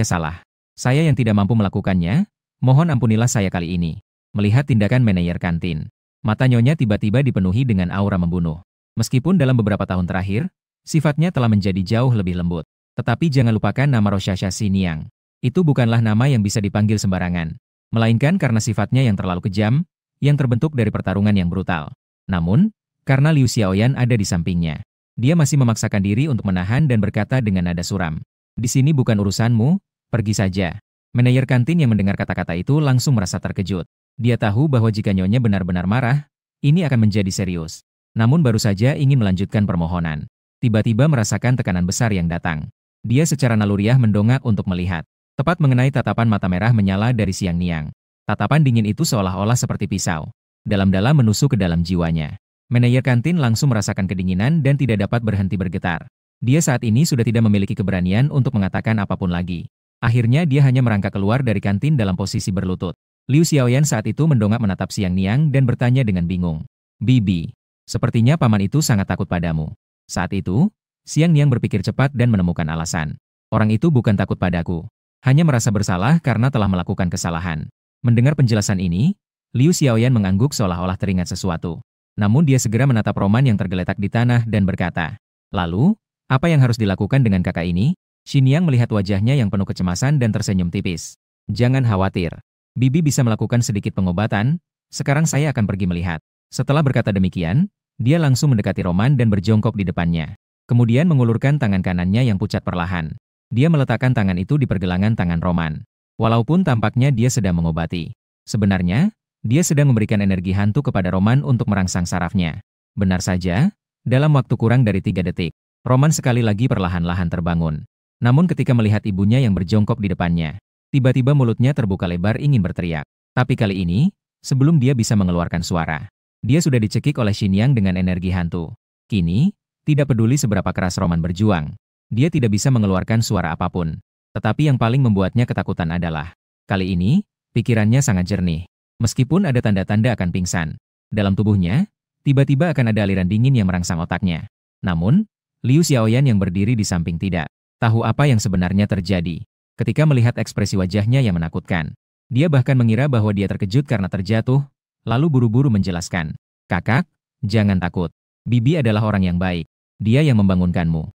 salah. Saya yang tidak mampu melakukannya, mohon ampunilah saya kali ini." Melihat tindakan manajer kantin, mata nyonya tiba-tiba dipenuhi dengan aura membunuh. Meskipun dalam beberapa tahun terakhir, sifatnya telah menjadi jauh lebih lembut. Tetapi jangan lupakan nama Roshasha Xiniang. Itu bukanlah nama yang bisa dipanggil sembarangan. Melainkan karena sifatnya yang terlalu kejam, yang terbentuk dari pertarungan yang brutal. Namun, karena Liu Xiaoyan ada di sampingnya, dia masih memaksakan diri untuk menahan dan berkata dengan nada suram, "Di sini bukan urusanmu, pergi saja." Manajer kantin yang mendengar kata-kata itu langsung merasa terkejut. Dia tahu bahwa jika nyonya benar-benar marah, ini akan menjadi serius. Namun baru saja ingin melanjutkan permohonan. Tiba-tiba merasakan tekanan besar yang datang. Dia secara naluriah mendongak untuk melihat. Tepat mengenai tatapan mata merah menyala dari Xiang Niang. Tatapan dingin itu seolah-olah seperti pisau. Dalam-dalam menusuk ke dalam jiwanya. Manajer kantin langsung merasakan kedinginan dan tidak dapat berhenti bergetar. Dia saat ini sudah tidak memiliki keberanian untuk mengatakan apapun lagi. Akhirnya dia hanya merangkak keluar dari kantin dalam posisi berlutut. Liu Xiaoyan saat itu mendongak menatap Xiang Niang dan bertanya dengan bingung. "Bibi, sepertinya paman itu sangat takut padamu." Saat itu, Xiang Niang berpikir cepat dan menemukan alasan. Orang itu bukan takut padaku. Hanya merasa bersalah karena telah melakukan kesalahan. Mendengar penjelasan ini, Liu Xiaoyan mengangguk seolah-olah teringat sesuatu. Namun dia segera menatap Roman yang tergeletak di tanah dan berkata, "Lalu, apa yang harus dilakukan dengan kakak ini?" Xiniang melihat wajahnya yang penuh kecemasan dan tersenyum tipis. "Jangan khawatir. Bibi bisa melakukan sedikit pengobatan, sekarang saya akan pergi melihat." Setelah berkata demikian, dia langsung mendekati Roman dan berjongkok di depannya. Kemudian mengulurkan tangan kanannya yang pucat perlahan. Dia meletakkan tangan itu di pergelangan tangan Roman. Walaupun tampaknya dia sedang mengobati. Sebenarnya, dia sedang memberikan energi hantu kepada Roman untuk merangsang sarafnya. Benar saja, dalam waktu kurang dari 3 detik, Roman sekali lagi perlahan-lahan terbangun. Namun ketika melihat ibunya yang berjongkok di depannya, tiba-tiba mulutnya terbuka lebar ingin berteriak. Tapi kali ini, sebelum dia bisa mengeluarkan suara, dia sudah dicekik oleh Xiniang dengan energi hantu. Kini, tidak peduli seberapa keras Roman berjuang, dia tidak bisa mengeluarkan suara apapun. Tetapi yang paling membuatnya ketakutan adalah, kali ini, pikirannya sangat jernih. Meskipun ada tanda-tanda akan pingsan, dalam tubuhnya, tiba-tiba akan ada aliran dingin yang merangsang otaknya. Namun, Liu Xiaoyan yang berdiri di samping tidak tahu apa yang sebenarnya terjadi. Ketika melihat ekspresi wajahnya yang menakutkan, dia bahkan mengira bahwa dia terkejut karena terjatuh, lalu buru-buru menjelaskan, "Kakak, jangan takut. Bibi adalah orang yang baik. Dia yang membangunkanmu."